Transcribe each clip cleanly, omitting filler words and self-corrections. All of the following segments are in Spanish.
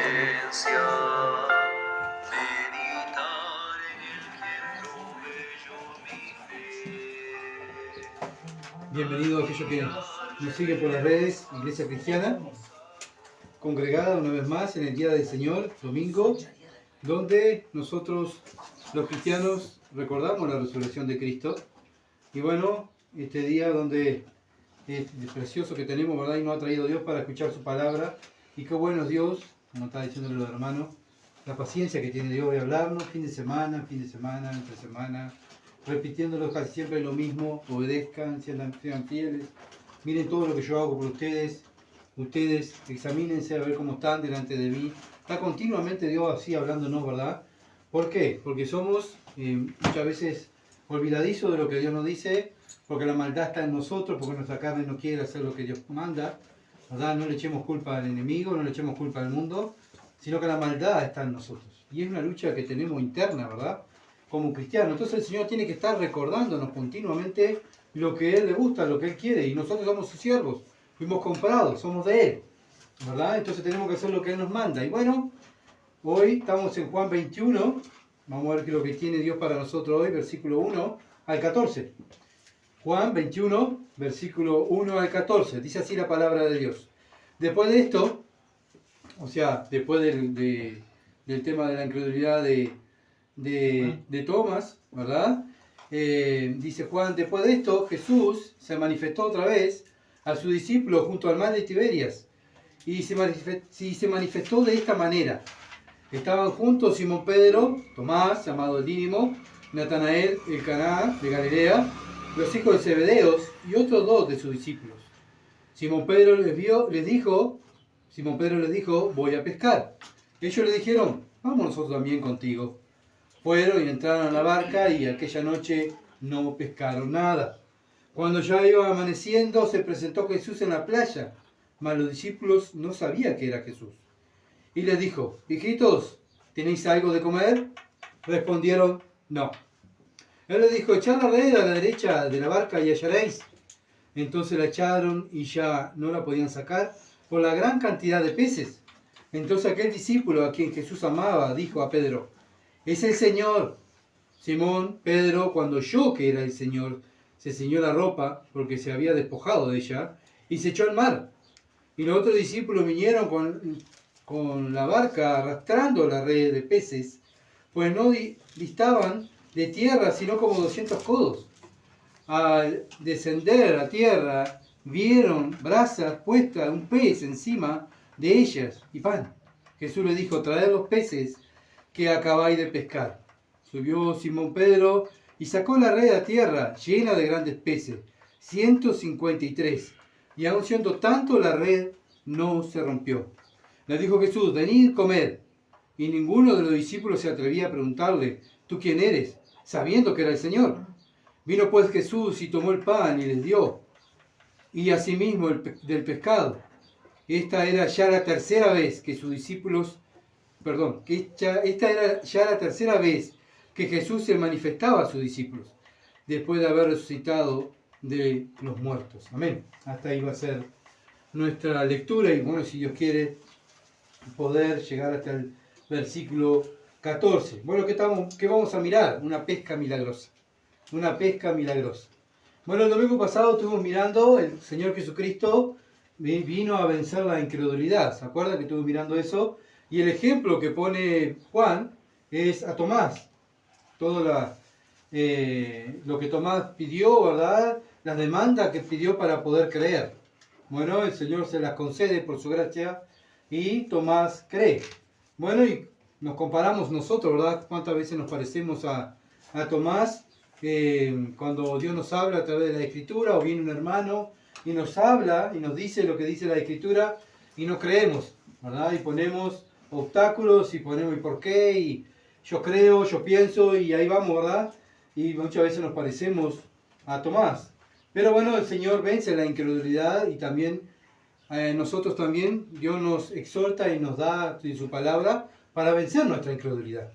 meditar en el que proveyó mi fe. Bienvenido a aquellos que nos siguen por las redes, Iglesia Cristiana, congregada una vez más en el Día del Señor, domingo, donde nosotros, los cristianos, recordamos la resurrección de Cristo. Y bueno, este día donde es precioso que tenemos, ¿verdad? Y nos ha traído Dios para escuchar su palabra. Y qué bueno es Dios, como está diciéndole los hermanos, la paciencia que tiene Dios de hablarnos fin de semana, entre semana, repitiéndolo casi siempre lo mismo: obedezcan, sean fieles, miren todo lo que yo hago por ustedes, examínense a ver cómo están delante de mí. Está continuamente Dios así hablándonos, ¿verdad? ¿Por qué? Porque somos muchas veces olvidadizos de lo que Dios nos dice, porque la maldad está en nosotros, porque nuestra carne no quiere hacer lo que Dios manda, ¿verdad? No le echemos culpa al enemigo, no le echemos culpa al mundo, sino que la maldad está en nosotros. Y es una lucha que tenemos interna, ¿verdad? Como cristianos. Entonces el Señor tiene que estar recordándonos continuamente lo que Él le gusta, lo que Él quiere. Y nosotros somos sus siervos, fuimos comprados, somos de Él, ¿verdad? Entonces tenemos que hacer lo que Él nos manda. Y bueno, hoy estamos en Juan 21. Vamos a ver qué es lo que tiene Dios para nosotros hoy, versículo 1 al 14. Juan 21, versículo 1 al 14. Dice así la palabra de Dios. Después de esto, o sea, después del tema de la incredulidad de Tomás, ¿verdad? Dice Juan: después de esto, Jesús se manifestó otra vez a sus discípulos junto al mar de Tiberias. Y se manifestó de esta manera. Estaban juntos Simón Pedro, Tomás, llamado el Dídimo, Natanael, el Caná de Galilea, los hijos de Zebedeos y otros dos de sus discípulos. Simón Pedro les dijo, voy a pescar. Ellos le dijeron, vamos nosotros también contigo. Fueron y entraron a la barca y aquella noche no pescaron nada. Cuando ya iba amaneciendo, se presentó Jesús en la playa, mas los discípulos no sabían que era Jesús. Y les dijo, hijitos, ¿tenéis algo de comer? Respondieron, no. Él les dijo, echad la red a la derecha de la barca y hallaréis. Entonces la echaron y ya no la podían sacar por la gran cantidad de peces. Entonces aquel discípulo a quien Jesús amaba dijo a Pedro, es el Señor. Simón Pedro, cuando oyó que era el Señor, se ciñó la ropa porque se había despojado de ella y se echó al mar. Y los otros discípulos vinieron con la barca arrastrando la red de peces, pues no distaban de tierra sino como 200 codos. Al descender a tierra, vieron brasas puestas, un pez encima de ellas y pan. Jesús le dijo, traed los peces que acabáis de pescar. Subió Simón Pedro y sacó la red a tierra, llena de grandes peces, 153. Y aun siendo tanto la red, no se rompió. Le dijo Jesús, venid, comed. Y ninguno de los discípulos se atrevía a preguntarle, ¿tú quién eres?, sabiendo que era el Señor. Vino pues Jesús y tomó el pan y les dio, y asimismo del pescado. Esta era ya la tercera vez que Jesús se manifestaba a sus discípulos, después de haber resucitado de los muertos. Amén. Hasta ahí va a ser nuestra lectura, y bueno, si Dios quiere, poder llegar hasta el versículo 14. Bueno, ¿qué vamos a mirar? Una pesca milagrosa. Una pesca milagrosa. Bueno, el domingo pasado estuvimos mirando, el Señor Jesucristo vino a vencer la incredulidad. ¿Se acuerdan que estuvimos mirando eso? Y el ejemplo que pone Juan es a Tomás. Todo lo que Tomás pidió, ¿verdad? Las demandas que pidió para poder creer. Bueno, el Señor se las concede por su gracia y Tomás cree. Bueno, y nos comparamos nosotros, ¿verdad? ¿Cuántas veces nos parecemos a Tomás? Cuando Dios nos habla a través de la Escritura, o viene un hermano y nos habla y nos dice lo que dice la Escritura y no creemos, ¿verdad? Y ponemos obstáculos y ponemos ¿y por qué? Y yo creo, yo pienso y ahí vamos, ¿verdad? Y muchas veces nos parecemos a Tomás. Pero bueno, el Señor vence la incredulidad y también nosotros también, Dios nos exhorta y nos da en su palabra para vencer nuestra incredulidad,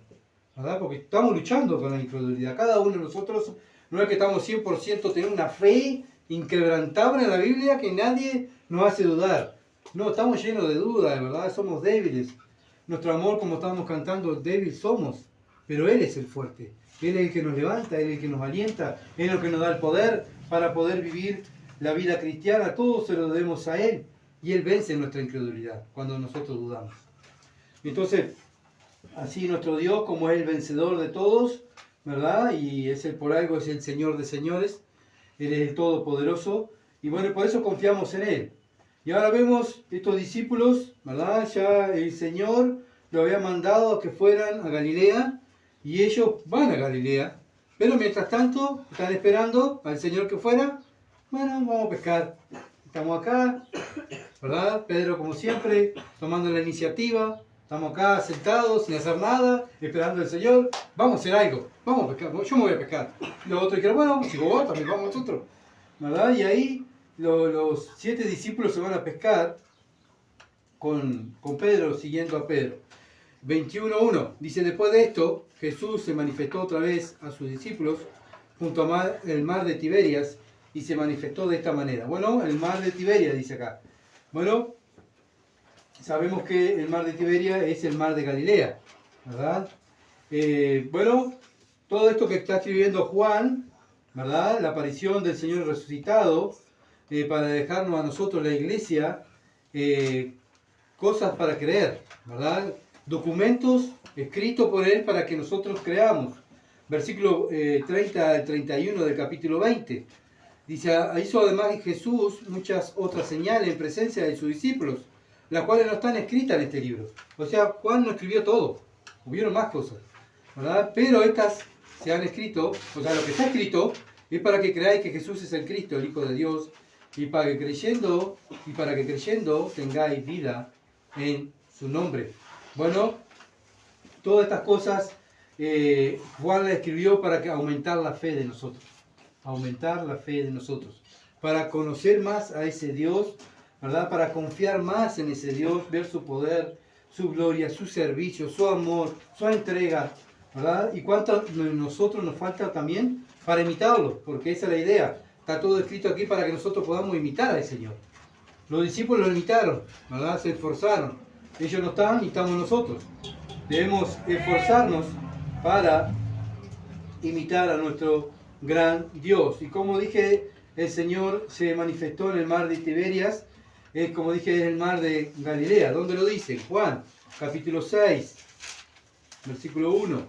¿verdad? Porque estamos luchando con la incredulidad. Cada uno de nosotros no es que estamos 100% teniendo una fe inquebrantable en la Biblia que nadie nos hace dudar. No, estamos llenos de dudas, de verdad, somos débiles. nuestro amor, como estábamos cantando, débil somos, pero Él es el fuerte. Él es el que nos levanta, Él es el que nos alienta, Él es el que nos da el poder para poder vivir la vida cristiana. Todo se lo debemos a Él. Y Él vence nuestra incredulidad cuando nosotros dudamos. Entonces, así nuestro Dios, como es el vencedor de todos, ¿verdad? Y es el por algo, es el Señor de señores. Él es el Todopoderoso. Y bueno, por eso confiamos en Él. Y ahora vemos estos discípulos, ¿verdad? Ya el Señor lo había mandado a que fueran a Galilea. Y ellos van a Galilea. Pero mientras tanto, están esperando al Señor que fuera. Bueno, vamos a pescar. Estamos acá, ¿verdad? Pedro, como siempre, tomando la iniciativa. Estamos acá sentados, sin hacer nada, esperando al Señor. Vamos a hacer algo. Vamos a pescar. Yo me voy a pescar. Y los otros dijeron, bueno, si vos también vamos nosotros. ¿Verdad? Y ahí los 7 discípulos se van a pescar con Pedro, siguiendo a Pedro. 21:1 dice, después de esto, Jesús se manifestó otra vez a sus discípulos junto al mar de Tiberias y se manifestó de esta manera. Bueno, el mar de Tiberias dice acá. Bueno, sabemos que el mar de Tiberias es el mar de Galilea, ¿verdad? Bueno, todo esto que está escribiendo Juan, ¿verdad? La aparición del Señor resucitado, para dejarnos a nosotros, la iglesia, cosas para creer, ¿verdad? Documentos escritos por Él para que nosotros creamos. Versículo 30 al 31 del capítulo 20. Dice, hizo además Jesús muchas otras señales en presencia de sus discípulos, las cuales no están escritas en este libro. O sea, Juan no escribió todo, hubieron más cosas, ¿verdad? Pero estas se han escrito, o sea, lo que está escrito es para que creáis que Jesús es el Cristo, el Hijo de Dios, y para que creyendo tengáis vida en su nombre. Bueno, todas estas cosas Juan las escribió para aumentar la fe de nosotros. Aumentar la fe de nosotros. Para conocer más a ese Dios, ¿verdad? Para confiar más en ese Dios, ver su poder, su gloria, su servicio, su amor, su entrega, ¿verdad? Y cuánto nosotros nos falta también para imitarlo, porque esa es la idea. Está todo escrito aquí para que nosotros podamos imitar al Señor. Los discípulos lo imitaron, ¿verdad? Se esforzaron. Ellos no estaban y estamos nosotros. Debemos esforzarnos para imitar a nuestro gran Dios. Y como dije, el Señor se manifestó en el mar de Tiberias, como dije, en el mar de Galilea. ¿Dónde lo dice? Juan, capítulo 6, versículo 1.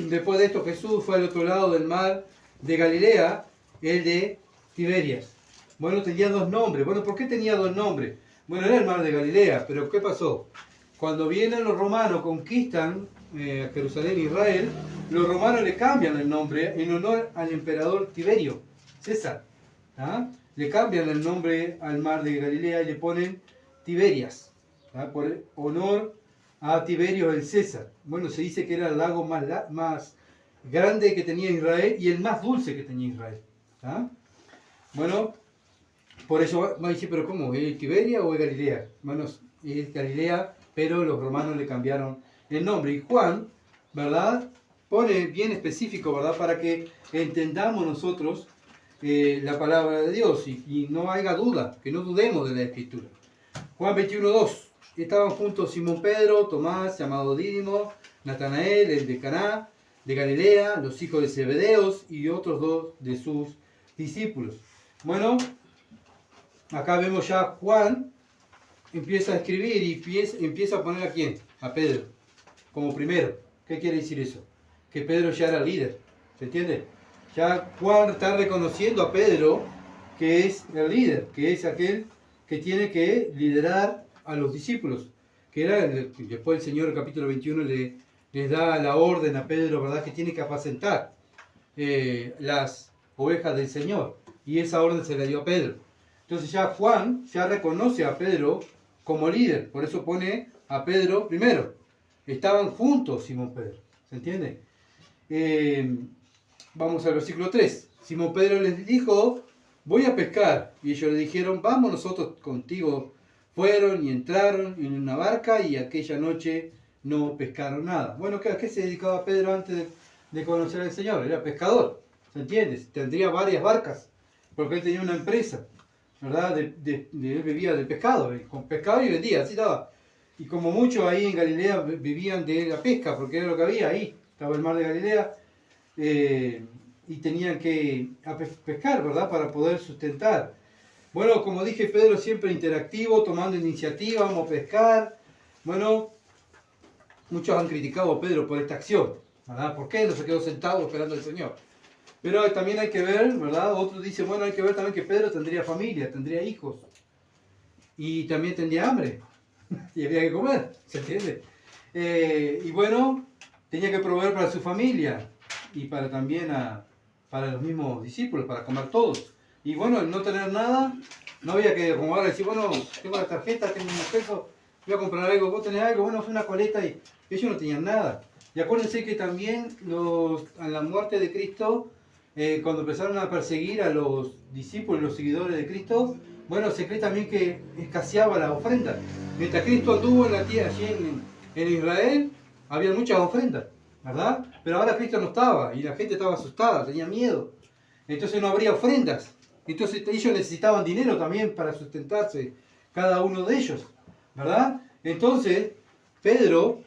Después de esto Jesús fue al otro lado del mar de Galilea, el de Tiberias. Bueno, tenía 2 nombres. Bueno, ¿por qué tenía 2 nombres? Bueno, era el mar de Galilea, pero ¿qué pasó? Cuando vienen los romanos, conquistan Jerusalén e Israel, los romanos le cambian el nombre en honor al emperador Tiberio, César. ¿Ah? Le cambian el nombre al mar de Galilea y le ponen Tiberias, ¿ah? Por honor a Tiberio el César. Bueno, se dice que era el lago más grande que tenía Israel y el más dulce que tenía Israel. ¿Ah? Bueno, por eso va a decir, pero ¿cómo? ¿Es Tiberia o es Galilea? Bueno, es Galilea, pero los romanos le cambiaron el nombre. Y Juan, ¿verdad? Pone bien específico, ¿verdad? Para que entendamos nosotros la palabra de Dios y no haya duda, que no dudemos de la Escritura. Juan 21:2. Estaban juntos Simón Pedro, Tomás, llamado Dídimo, Natanael, el de Caná, de Galilea, los hijos de Zebedeos y otros 2 de sus discípulos. Bueno, acá vemos ya Juan empieza a escribir y empieza a poner a quién, a Pedro, como primero. ¿Qué quiere decir eso? Que Pedro ya era líder, ¿se entiende? Ya Juan está reconociendo a Pedro que es el líder, que es aquel que tiene que liderar a los discípulos, que era, después el Señor en el capítulo 21 les da la orden a Pedro, ¿verdad? Que tiene que apacentar las ovejas del Señor, y esa orden se la dio a Pedro. Entonces ya Juan ya reconoce a Pedro como líder, por eso pone a Pedro primero. Estaban juntos Simón Pedro, ¿se entiende? Vamos al versículo 3. Simón Pedro les dijo, voy a pescar. Y ellos le dijeron, vamos nosotros contigo. Fueron y entraron en una barca y aquella noche no pescaron nada. Bueno, ¿a qué se dedicaba Pedro antes de conocer al Señor? Era pescador, ¿se entiende? Tendría varias barcas, porque él tenía una empresa, ¿verdad? Él vivía del pescado, con pescado y vendía, así estaba. y como muchos ahí en Galilea vivían de la pesca, porque era lo que había ahí, estaba el mar de Galilea, y tenían que pescar, ¿verdad? Para poder sustentar. Bueno, como dije, Pedro siempre interactivo, tomando iniciativa, vamos a pescar. Bueno, muchos han criticado a Pedro por esta acción, ¿verdad? ¿Por qué no se quedó sentado esperando al Señor? Pero también hay que ver, ¿verdad? Otros dicen, bueno, hay que ver también que Pedro tendría familia, tendría hijos. Y también tendría hambre. Y había que comer, ¿se entiende? Y bueno, tenía que proveer para su familia y para también para los mismos discípulos, para comer todos. Y bueno, al no tener nada, no había que como ahora decir, bueno, tengo la tarjeta, tengo unos pesos, voy a comprar algo, vos tenés algo, bueno, fue una coleta y ellos no tenían nada. Y acuérdense que también a la muerte de Cristo, cuando empezaron a perseguir a los discípulos, los seguidores de Cristo, bueno, se cree también que escaseaba la ofrenda. Mientras Cristo anduvo en la tierra, allí en Israel, había muchas ofrendas, ¿verdad? Pero ahora Cristo no estaba y la gente estaba asustada, tenía miedo. Entonces no habría ofrendas. Entonces ellos necesitaban dinero también para sustentarse, cada uno de ellos, ¿verdad? Entonces Pedro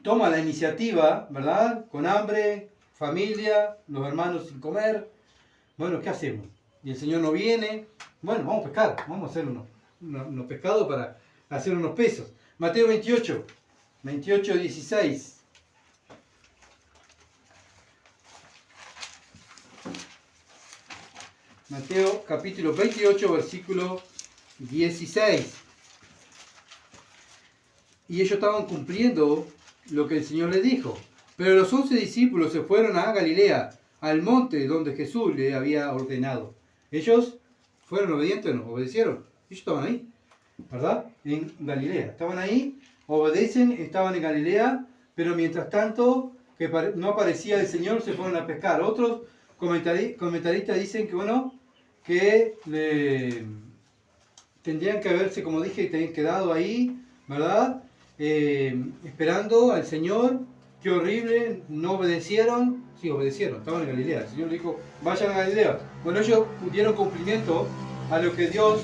toma la iniciativa, ¿verdad? Con hambre, familia, los hermanos sin comer. Bueno, ¿qué hacemos? Y el Señor no viene. Bueno, vamos a pescar, vamos a hacer unos pescados para hacer unos pesos. Mateo 28, 16. Mateo capítulo 28, versículo 16. Y ellos estaban cumpliendo lo que el Señor les dijo. Pero los 11 discípulos se fueron a Galilea, al monte donde Jesús le había ordenado. Ellos fueron obedientes, nos obedecieron. Ellos estaban ahí, ¿verdad? En Galilea. Estaban ahí, obedecen, estaban en Galilea, pero mientras tanto, que no aparecía el Señor, se fueron a pescar. Otros comentaristas dicen que, bueno, que tendrían que haberse, como dije, quedado ahí, ¿verdad? Esperando al Señor. Qué horrible, no obedecieron. Sí, obedecieron, estaban en Galilea. El Señor le dijo, vayan a Galilea. Bueno, ellos dieron cumplimiento a lo que Dios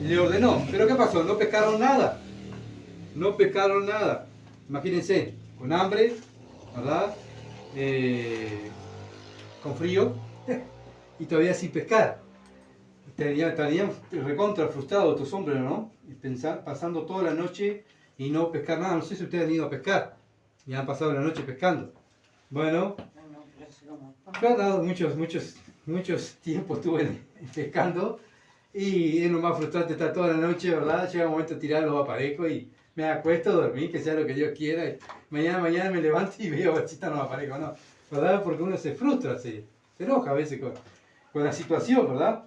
le ordenó. Pero ¿qué pasó? No pescaron nada. No pescaron nada. Imagínense, con hambre, ¿verdad? Con frío y todavía sin pescar. Estarían recontra frustrados estos hombres, ¿no? Pasando toda la noche y no pescar nada. No sé si ustedes han ido a pescar y han pasado la noche pescando. Bueno, claro, muchos tiempos estuve pescando y es lo más frustrante estar toda la noche, ¿verdad? Llega un momento de tirar los aparejos y me acuesto a dormir, que sea lo que Dios quiera. Y mañana me levanto y veo a ver si están los aparejos, ¿no? ¿Verdad? Porque uno se frustra, se enoja a veces con la situación, ¿verdad?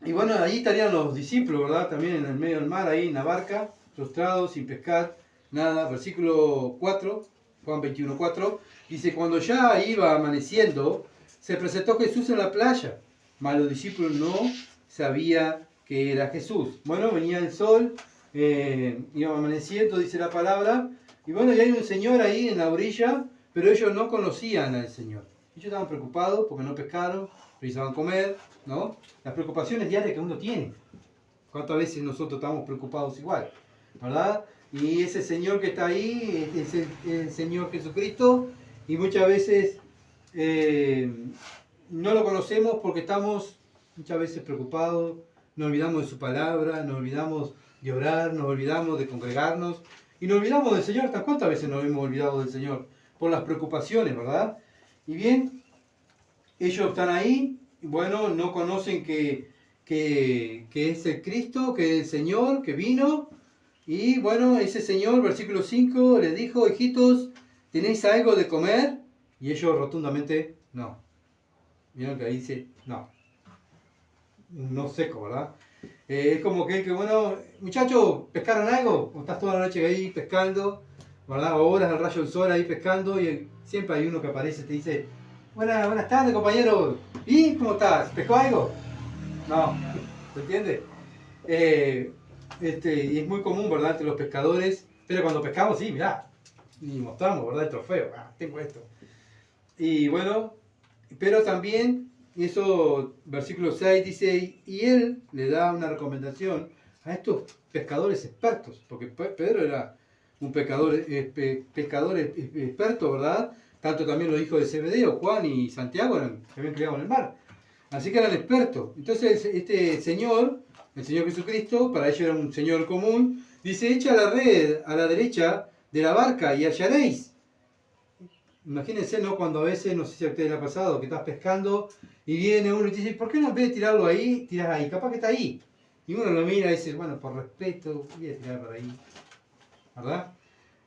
Y bueno, ahí estarían los discípulos, ¿verdad? También en el medio del mar, ahí en la barca, frustrados, sin pescar, nada. Versículo 4, Juan 21, 4, dice, cuando ya iba amaneciendo, se presentó Jesús en la playa, mas los discípulos no sabían que era Jesús. Bueno, venía el sol, iba amaneciendo, dice la palabra, y bueno, y hay un señor ahí en la orilla, pero ellos no conocían al Señor. Ellos estaban preocupados porque no pescaron, precisaban comer, ¿no? Las preocupaciones diarias que uno tiene. ¿Cuántas veces nosotros estamos preocupados igual? ¿Verdad? Y ese Señor que está ahí es el Señor Jesucristo y muchas veces no lo conocemos porque estamos muchas veces preocupados, nos olvidamos de su palabra, nos olvidamos de orar, nos olvidamos de congregarnos y nos olvidamos del Señor. ¿Cuántas veces nos hemos olvidado del Señor? Por las preocupaciones, ¿verdad? Y bien, ellos están ahí, bueno, no conocen que es el Cristo, que es el Señor, que vino. Y bueno, ese Señor, versículo 5, les dijo, hijitos, ¿tenéis algo de comer? Y ellos rotundamente, no. Vieron que ahí dice, no. No seco, ¿verdad? Es como que, bueno, muchachos, ¿pescaron algo? O estás toda la noche ahí pescando, ¿verdad? Horas al rayo del sol ahí pescando y siempre hay uno que aparece y te dice, buenas tardes, compañero. ¿Y cómo estás? ¿Pescó algo? No, ¿se entiende? Y es muy común, ¿verdad? Entre los pescadores, pero cuando pescamos, sí, mirá, y mostramos, ¿verdad? El trofeo, tengo esto. Y bueno, pero también, eso, versículo 6 dice, y él le da una recomendación a estos pescadores expertos, porque Pedro era un pescador experto, ¿verdad? Tanto también los hijos de Zebedeo, Juan y Santiago, se habían criado en el mar. Así que eran expertos. Entonces este señor, el Señor Jesucristo, para ellos era un señor común, dice, echa la red a la derecha de la barca y hallaréis. Imagínense, ¿no? Cuando a veces, no sé si a ustedes les ha pasado, que estás pescando y viene uno y te dice, ¿por qué no en vez de tirarlo ahí, tiras ahí? Capaz que está ahí. Y uno lo mira y dice, bueno, por respeto, voy a tirar para ahí. ¿Verdad?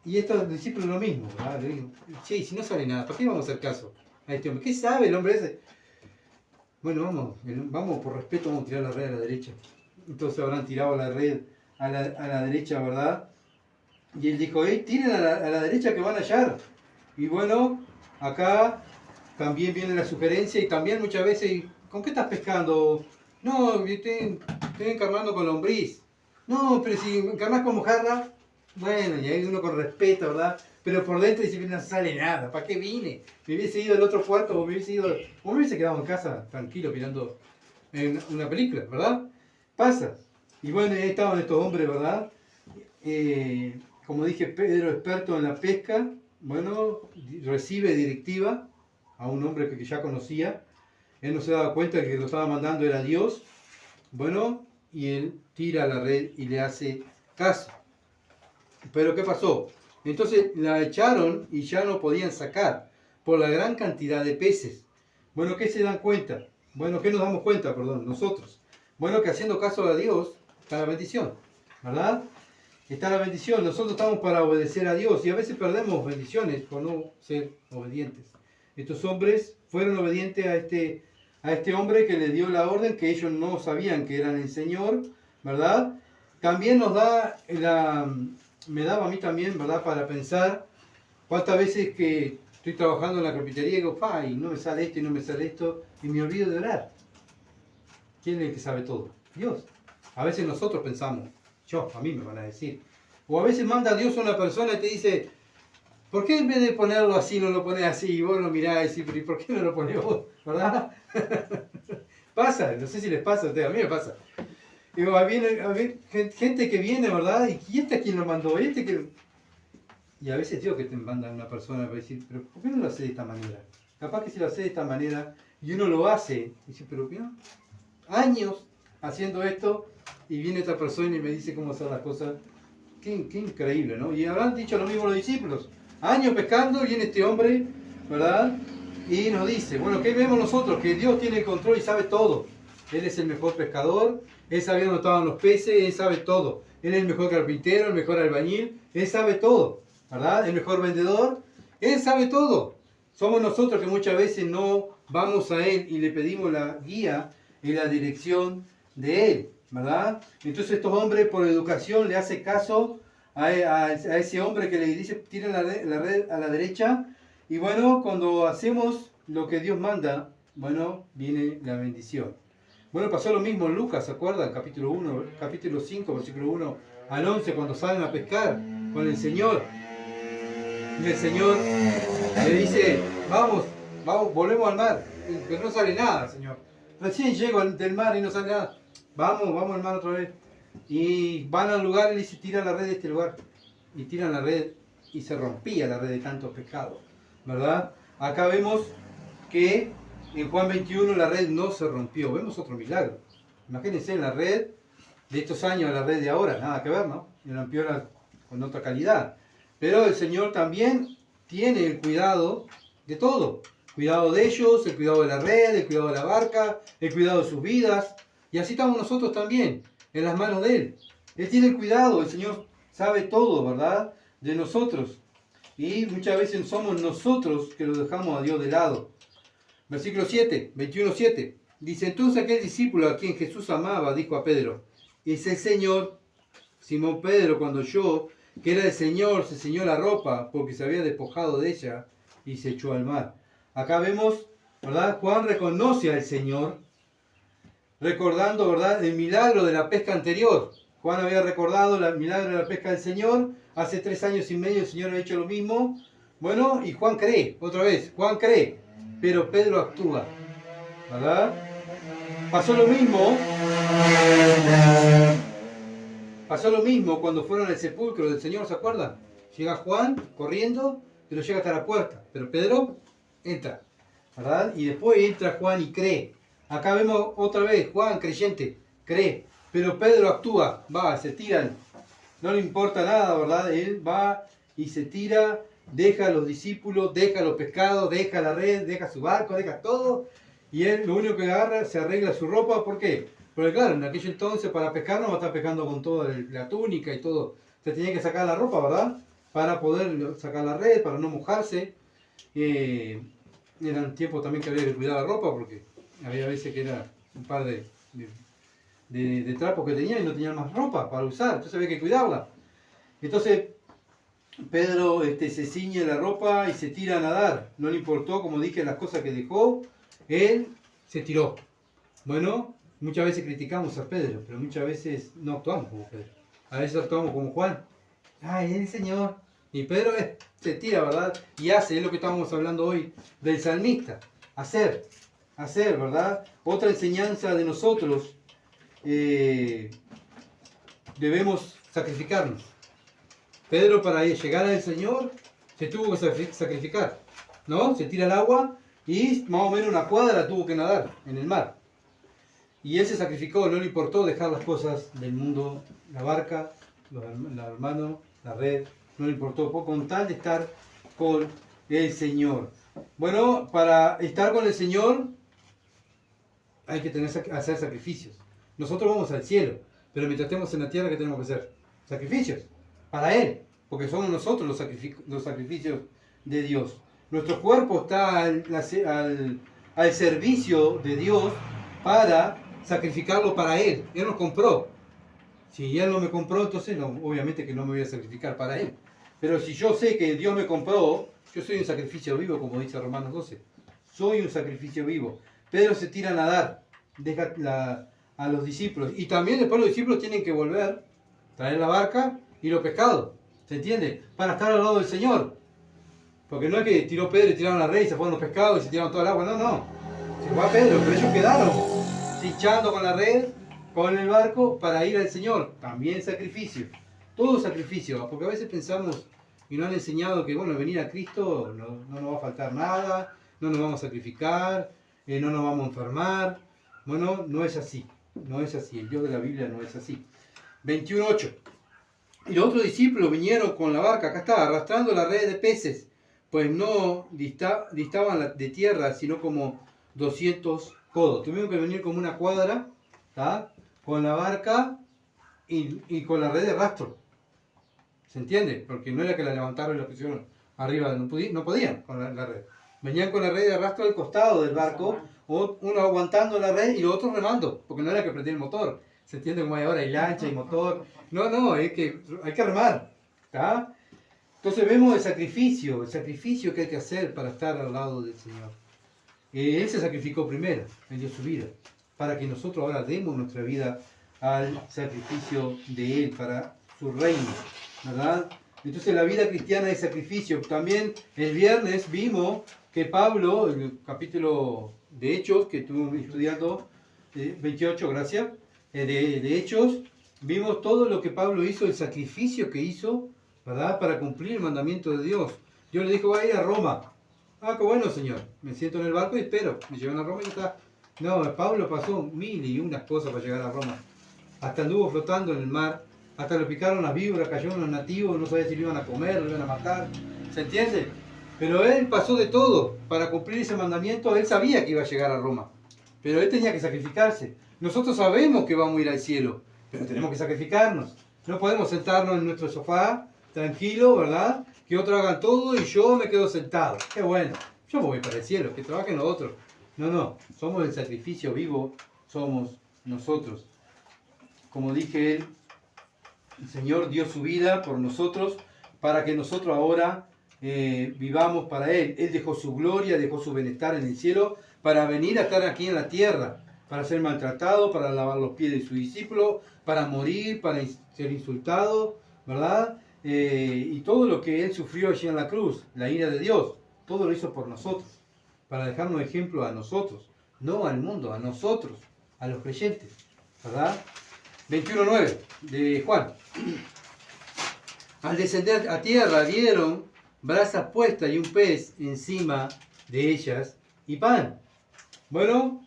Y estos discípulos lo mismo, ¿verdad? Le digo, che, y si no sabe nada, ¿para qué vamos a hacer caso a este hombre? ¿Qué sabe el hombre ese? Bueno, vamos por respeto, vamos a tirar la red a la derecha. Entonces habrán tirado la red a la derecha, ¿verdad? Y él dijo, tiren a la derecha que van a hallar. Y bueno, acá también viene la sugerencia y también muchas veces, ¿con qué estás pescando? No, estoy encarnando con lombriz. No, pero si encarnas con mojarra, bueno, y ahí uno con respeto, ¿verdad? Pero por dentro dice, no sale nada, ¿para qué vine? Me hubiese ido al otro cuarto o me hubiese quedado en casa tranquilo mirando una película, ¿verdad? Pasa. Y bueno, ahí estaban estos hombres, ¿verdad? Como dije, Pedro, experto en la pesca, bueno, recibe directiva a un hombre que ya conocía. Él no se daba cuenta que lo estaba mandando era Dios. Bueno, y él tira la red y le hace caso. Pero ¿qué pasó? Entonces la echaron y ya no podían sacar por la gran cantidad de peces. Bueno, ¿qué se dan cuenta? Bueno, ¿qué nos damos cuenta? Perdón, nosotros. Bueno, que haciendo caso a Dios está la bendición, ¿verdad? Está la bendición. Nosotros estamos para obedecer a Dios y a veces perdemos bendiciones por no ser obedientes. Estos hombres fueron obedientes a este hombre que le dio la orden, que ellos no sabían que eran el Señor, ¿verdad? También nos da me daba a mí también, ¿verdad? Para pensar cuántas veces que estoy trabajando en la carpintería y digo, y no me sale esto y no me sale esto, y me olvido de orar. ¿Quién es el que sabe todo? Dios. A veces nosotros pensamos, a mí me van a decir. O a veces manda Dios a una persona y te dice, ¿por qué en vez de ponerlo así no lo pones así? Y vos lo mirás y decís, pero ¿y por qué no lo pones vos? ¿Verdad? Pasa, no sé si les pasa a ustedes, a mí me pasa. Y gente que viene, ¿verdad? ¿Y este quién lo mandó? Y a veces Dios que te manda una persona para decir, pero ¿por qué no lo hace de esta manera? Capaz que si lo hace de esta manera y uno lo hace, y dice, pero ¿no? Años haciendo esto y viene esta persona y me dice cómo hacer las cosas. Qué increíble, ¿no? Y habrán dicho lo mismo los discípulos. Años pescando, viene este hombre, ¿verdad? Y nos dice, bueno, ¿qué vemos nosotros? Que Dios tiene el control y sabe todo. Él es el mejor pescador, Él sabía dónde estaban los peces, Él sabe todo. Él es el mejor carpintero, el mejor albañil, Él sabe todo, ¿verdad? El mejor vendedor, Él sabe todo. Somos nosotros que muchas veces no vamos a Él y le pedimos la guía y la dirección de Él, ¿verdad? Entonces estos hombres por educación le hacen caso a ese hombre que le dice, tiren la red a la derecha. Y bueno, cuando hacemos lo que Dios manda, bueno, viene la bendición. Bueno, pasó lo mismo en Lucas, ¿se acuerdan? Capítulo 5, versículo 1 al 11, cuando salen a pescar con el Señor. Y el Señor le dice, vamos, volvemos al mar. Pero no sale nada, Señor. Recién llego del mar y no sale nada. Vamos al mar otra vez. Y van al lugar y le dice, tira la red de este lugar. Y tiran la red y se rompía la red de tantos pescados, ¿verdad? Acá vemos que en Juan 21 la red no se rompió. Vemos otro milagro. Imagínense la red de estos años a la red de ahora, nada que ver, ¿no? Y rompió con otra calidad. Pero el Señor también tiene el cuidado de todo. Cuidado de ellos, el cuidado de la red, el cuidado de la barca, el cuidado de sus vidas. Y así estamos nosotros también, en las manos de Él. Él tiene el cuidado, el Señor sabe todo, ¿verdad? De nosotros. Y muchas veces somos nosotros que lo dejamos a Dios de lado. Versículo 7, 21:7. Dice, entonces aquel discípulo a quien Jesús amaba, dijo a Pedro, es el Señor. Simón Pedro, cuando oyó que era el Señor, se ciñó la ropa porque se había despojado de ella y se echó al mar. Acá vemos, ¿verdad? Juan reconoce al Señor, recordando, ¿verdad?, el milagro de la pesca anterior. Juan había recordado el milagro de la pesca del Señor. Hace 3 años y medio el Señor ha hecho lo mismo. Bueno, y Juan cree, otra vez, Juan cree, pero Pedro actúa, ¿verdad? Pasó lo mismo Pasó lo mismo cuando fueron al sepulcro del Señor, ¿se acuerdan? Llega Juan corriendo, pero llega hasta la puerta. Pero Pedro entra, ¿verdad? Y después entra Juan y cree. Acá vemos otra vez, Juan, creyente, cree. Pero Pedro actúa, va, se tira, no le importa nada, ¿verdad? Él va y se tira, deja a los discípulos, deja los pescados, deja la red, deja su barco, deja todo. Y él lo único que agarra, se arregla su ropa, ¿por qué? Porque claro, en aquel entonces para pescar no va a estar pescando con toda la túnica y todo. Se tenía que sacar la ropa, ¿verdad? Para poder sacar la red, para no mojarse. Eran tiempos también que había que cuidar la ropa, porque había veces que era un par de trapos que tenía y no tenían más ropa para usar, entonces había que cuidarla. Entonces Pedro se ciñe la ropa y se tira a nadar. No le importó, como dije, las cosas que dejó, él se tiró. Bueno, muchas veces criticamos a Pedro, pero muchas veces no actuamos como Pedro. A veces actuamos como Juan. Ay, el Señor. Y Pedro se tira, ¿verdad? Y hace, es lo que estamos hablando hoy del salmista. Hacer, ¿verdad? Otra enseñanza de nosotros, debemos sacrificarnos. Pedro, para llegar al Señor, se tuvo que sacrificar, ¿no? Se tira al agua y más o menos una cuadra tuvo que nadar en el mar. Y él se sacrificó, no le importó dejar las cosas del mundo, la barca, los hermanos, la red, no le importó, con tal de estar con el Señor. Bueno, para estar con el Señor hay que hacer sacrificios. Nosotros vamos al cielo, pero mientras estemos en la tierra, ¿qué tenemos que hacer? Sacrificios para Él, porque somos nosotros los sacrificios de Dios. Nuestro cuerpo está al servicio de Dios para sacrificarlo para Él. Él nos compró. Si Él no me compró, entonces no, obviamente que no me voy a sacrificar para Él. Pero si yo sé que Dios me compró, yo soy un sacrificio vivo, como dice Romanos 12. Soy un sacrificio vivo. Pedro se tira a nadar, deja a los discípulos. Y también después los discípulos tienen que volver, traer la barca y los pescados. ¿Se entiende? Para estar al lado del Señor. Porque no es que tiró Pedro y tiraron la red y se fueron los pescados y se tiraron todo el agua. No, no. Se fue a Pedro, pero ellos quedaron hinchando con la red, con el barco, para ir al Señor. También sacrificio. Todo sacrificio. Porque a veces pensamos y nos han enseñado que, bueno, venir a Cristo no nos va a faltar nada, no nos vamos a sacrificar, no nos vamos a enfermar. Bueno, no es así. No es así. El Dios de la Biblia no es así. 21:8. Y los otros discípulos vinieron con la barca, acá está, arrastrando la red de peces, pues no distaban de tierra, sino como 200 codos. Tuvieron que venir como una cuadra, ¿tá? Con la barca y con la red de rastro. ¿Se entiende? Porque no era que la levantaron y la pusieron arriba, no podían con la red. Venían con la red de arrastro al costado del barco, uno aguantando la red y los otros remando, porque no era que prendía el motor. ¿Se entiende cómo hay ahora? Hay lancha y motor. No, es que hay que remar. ¿Tá? Entonces vemos el sacrificio que hay que hacer para estar al lado del Señor. Él se sacrificó primero, Él dio su vida, para que nosotros ahora demos nuestra vida al sacrificio de Él, para su reino, ¿verdad? Entonces la vida cristiana es sacrificio. También el viernes vimos que Pablo, en el capítulo de Hechos, que estuvimos estudiando, 28, gracias, de Hechos, vimos todo lo que Pablo hizo, el sacrificio que hizo, ¿verdad? Para cumplir el mandamiento de Dios. Dios le dijo, va a ir a Roma. Ah, qué bueno, Señor. Me siento en el barco y espero. Me llevan a Roma y ya está. No, Pablo pasó 1001 cosas para llegar a Roma. Hasta anduvo flotando en el mar. Hasta lo picaron las víboras, cayó en los nativos, no sabía si lo iban a comer, lo iban a matar. ¿Se entiende? Pero él pasó de todo. Para cumplir ese mandamiento, él sabía que iba a llegar a Roma. Pero él tenía que sacrificarse. Nosotros sabemos que vamos a ir al cielo, pero tenemos que sacrificarnos. No podemos sentarnos en nuestro sofá, tranquilo, ¿verdad? Que otros hagan todo y yo me quedo sentado. Qué bueno, yo me voy para el cielo, que trabajen los otros. No, somos el sacrificio vivo, somos nosotros. Como dije, el Señor dio su vida por nosotros para que nosotros ahora vivamos para Él. Él dejó su gloria, dejó su bienestar en el cielo para venir a estar aquí en la tierra, para ser maltratado, para lavar los pies de sus discípulos, para morir, para ser insultado, ¿verdad? Y todo lo que Él sufrió allí en la cruz, la ira de Dios, todo lo hizo por nosotros, para dejarnos ejemplo a nosotros, no al mundo, a nosotros, a los creyentes, ¿verdad? 21:9 de Juan. Al descender a tierra vieron brasas puestas y un pez encima de ellas y pan. Bueno,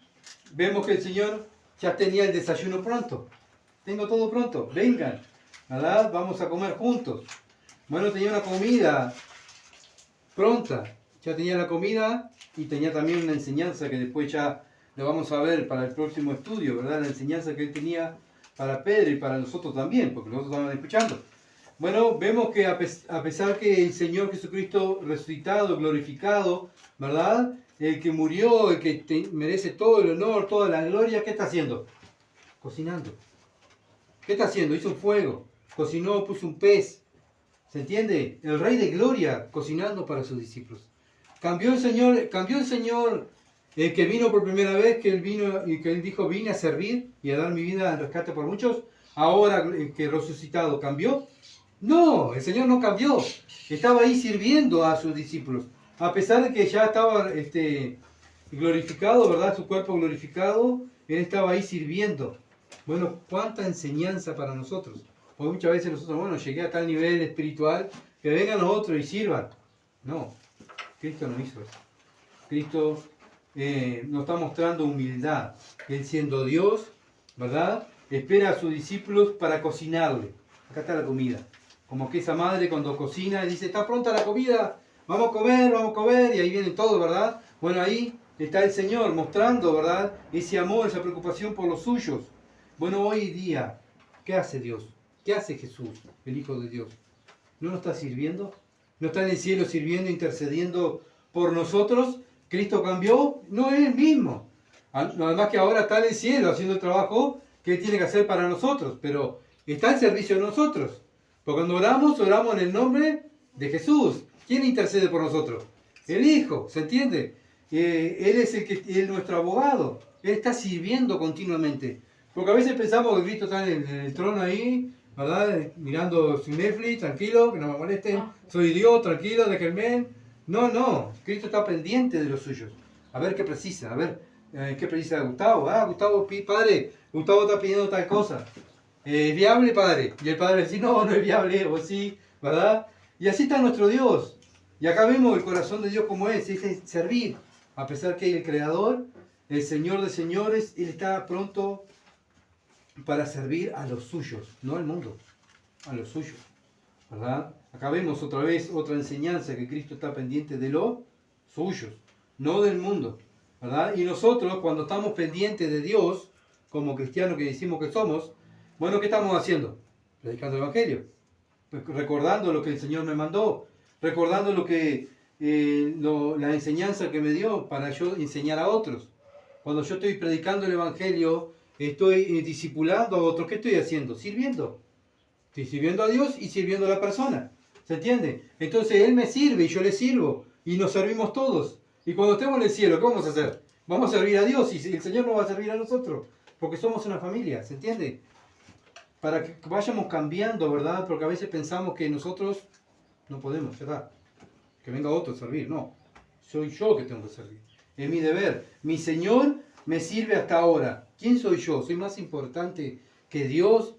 vemos que el Señor ya tenía el desayuno pronto. Tengo todo pronto, vengan, ¿verdad? Vamos a comer juntos. Bueno, tenía una comida pronta. Ya tenía la comida y tenía también una enseñanza que después ya lo vamos a ver para el próximo estudio, ¿verdad? La enseñanza que él tenía para Pedro y para nosotros también, porque nosotros estábamos escuchando. Bueno, vemos que a pesar que el Señor Jesucristo resucitado, glorificado, ¿verdad? El que murió, el que merece todo el honor, toda la gloria, ¿qué está haciendo? Cocinando. ¿Qué está haciendo? Hizo un fuego, cocinó, puso un pez. ¿Se entiende? El Rey de Gloria cocinando para sus discípulos. Cambió el Señor, el que vino por primera vez, que él vino y que él dijo, vine a servir y a dar mi vida en rescate por muchos. Ahora el que resucitado, ¿cambió? No, el Señor no cambió. Estaba ahí sirviendo a sus discípulos. A pesar de que ya estaba glorificado, ¿verdad? Su cuerpo glorificado, Él estaba ahí sirviendo. Bueno, cuánta enseñanza para nosotros. Porque muchas veces nosotros, bueno, llegué a tal nivel espiritual, que vengan los otros y sirvan. No, Cristo no hizo eso. Cristo nos está mostrando humildad. Él siendo Dios, ¿verdad? Espera a sus discípulos para cocinarle. Acá está la comida. Como que esa madre cuando cocina dice, está pronta la comida, vamos a comer, y ahí vienen todos, ¿verdad? Bueno, ahí está el Señor mostrando, ¿verdad? Ese amor, esa preocupación por los suyos. Bueno, hoy día, ¿qué hace Dios? ¿Qué hace Jesús, el Hijo de Dios? ¿No nos está sirviendo? ¿No está en el cielo sirviendo, intercediendo por nosotros? ¿Cristo cambió? No es el mismo. Además que ahora está en el cielo haciendo el trabajo que Él tiene que hacer para nosotros, pero está al servicio de nosotros. Porque cuando oramos en el nombre de Jesús. ¿Quién intercede por nosotros? El Hijo, ¿se entiende? Él es Él nuestro abogado. Él está sirviendo continuamente. Porque a veces pensamos que Cristo está en el trono ahí, ¿verdad? Mirando su Netflix, tranquilo, que no me molesten. Soy Dios, tranquilo, déjenme. No. Cristo está pendiente de los suyos. A ver qué precisa, a ver qué precisa Gustavo. Gustavo, padre, Gustavo está pidiendo tal cosa. ¿Es viable, padre? Y el padre dice, no es viable, o sí, ¿verdad? Y así está nuestro Dios. Y acá vemos el corazón de Dios como es servir. A pesar que el Creador, el Señor de señores, Él está pronto para servir a los suyos, no al mundo, a los suyos, ¿verdad? Acá vemos otra vez otra enseñanza, que Cristo está pendiente de los suyos, no del mundo, ¿verdad? Y nosotros, cuando estamos pendientes de Dios, como cristianos que decimos que somos, bueno, ¿qué estamos haciendo? Predicando el Evangelio, recordando lo que el Señor me mandó, recordando lo que la enseñanza que me dio para yo enseñar a otros. Cuando yo estoy predicando el Evangelio, estoy discipulando a otros. ¿Qué estoy haciendo? Sirviendo. Estoy sirviendo a Dios y sirviendo a la persona. ¿Se entiende? Entonces Él me sirve y yo le sirvo. Y nos servimos todos. Y cuando estemos en el cielo, ¿qué vamos a hacer? Vamos a servir a Dios y el Señor nos va a servir a nosotros. Porque somos una familia. ¿Se entiende? Para que vayamos cambiando, ¿verdad? Porque a veces pensamos que nosotros no podemos, ¿verdad? Que venga otro a servir. No. Soy yo que tengo que servir. Es mi deber. Mi Señor me sirve hasta ahora. ¿Quién soy yo? ¿Soy más importante que Dios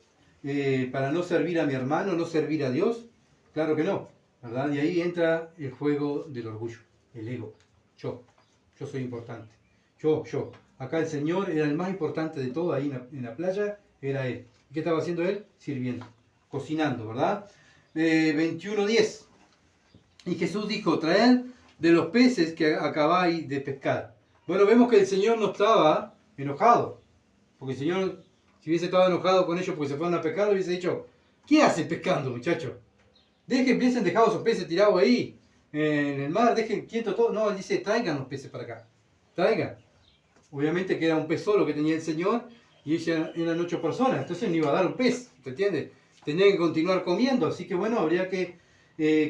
para no servir a mi hermano, no servir a Dios? Claro que no, ¿verdad? Y ahí entra el juego del orgullo, el ego. Yo soy importante. Yo. Acá el Señor era el más importante de todo, ahí en la playa era Él. ¿Qué estaba haciendo Él? Sirviendo, cocinando, ¿verdad? 21:10. Y Jesús dijo, traed de los peces que acabáis de pescar. Bueno, vemos que el Señor no estaba enojado. Porque el Señor, si hubiese estado enojado con ellos porque se fueron a pescar, hubiese dicho, ¿qué hacen pescando, muchachos? Hubiesen dejado esos peces tirados ahí en el mar, dejen quieto todo. No, Él dice, traigan los peces para acá. Traigan. Obviamente que era un pez solo que tenía el Señor y ellos eran 8 personas. Entonces no iba a dar un pez, ¿te entiendes? Tenía que continuar comiendo. Así que bueno, habría que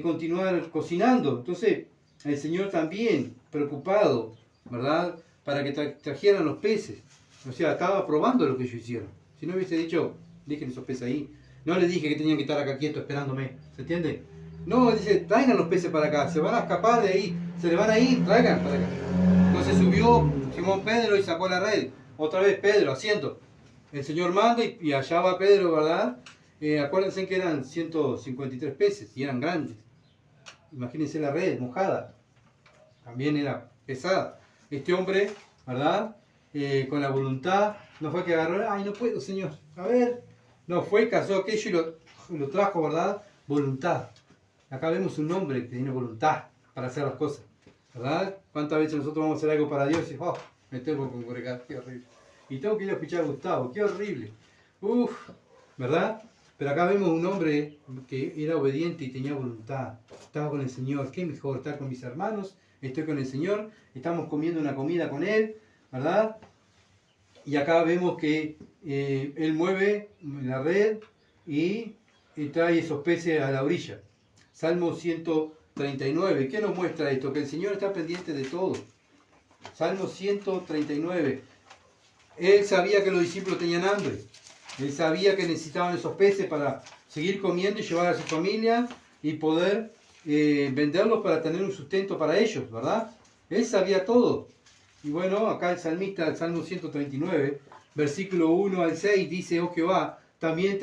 continuar cocinando. Entonces el Señor también preocupado, ¿verdad? Para que trajeran los peces. O sea, estaba probando lo que ellos hicieron. Si no hubiese dicho, dejen esos peces ahí. No les dije que tenían que estar acá quietos esperándome. ¿Se entiende? No, dice, traigan los peces para acá. Se van a escapar de ahí. Se le van a ir, traigan para acá. Entonces subió Simón Pedro y sacó la red. Otra vez Pedro haciendo. el Señor manda y allá va Pedro, ¿verdad? Acuérdense que eran 153 peces y eran grandes. Imagínense la red mojada, también era pesada. Este hombre, ¿verdad? Con la voluntad, no fue que agarró, ay, no puedo, Señor, a ver. No, fue, cazó aquello y lo trajo, ¿verdad? Voluntad. Acá vemos un hombre que tiene voluntad para hacer las cosas, ¿verdad? ¿Cuántas veces nosotros vamos a hacer algo para Dios y, oh, me tengo que congregar, qué horrible? Y tengo que ir a escuchar a Gustavo, qué horrible. Uf, ¿verdad? Pero acá vemos un hombre que era obediente y tenía voluntad. Estaba con el Señor. Qué mejor estar con mis hermanos. Estoy con el Señor. Estamos comiendo una comida con Él, ¿verdad? Y acá vemos que Él mueve la red y trae esos peces a la orilla. Salmo 139. ¿Qué nos muestra esto? Que el Señor está pendiente de todo. Salmo 139. Él sabía que los discípulos tenían hambre. Él sabía que necesitaban esos peces para seguir comiendo y llevar a su familia y poder venderlos para tener un sustento para ellos, ¿verdad? Él sabía todo. Y bueno, acá el salmista, el Salmo 139, versículo 1 al 6, dice, oh Jehová, también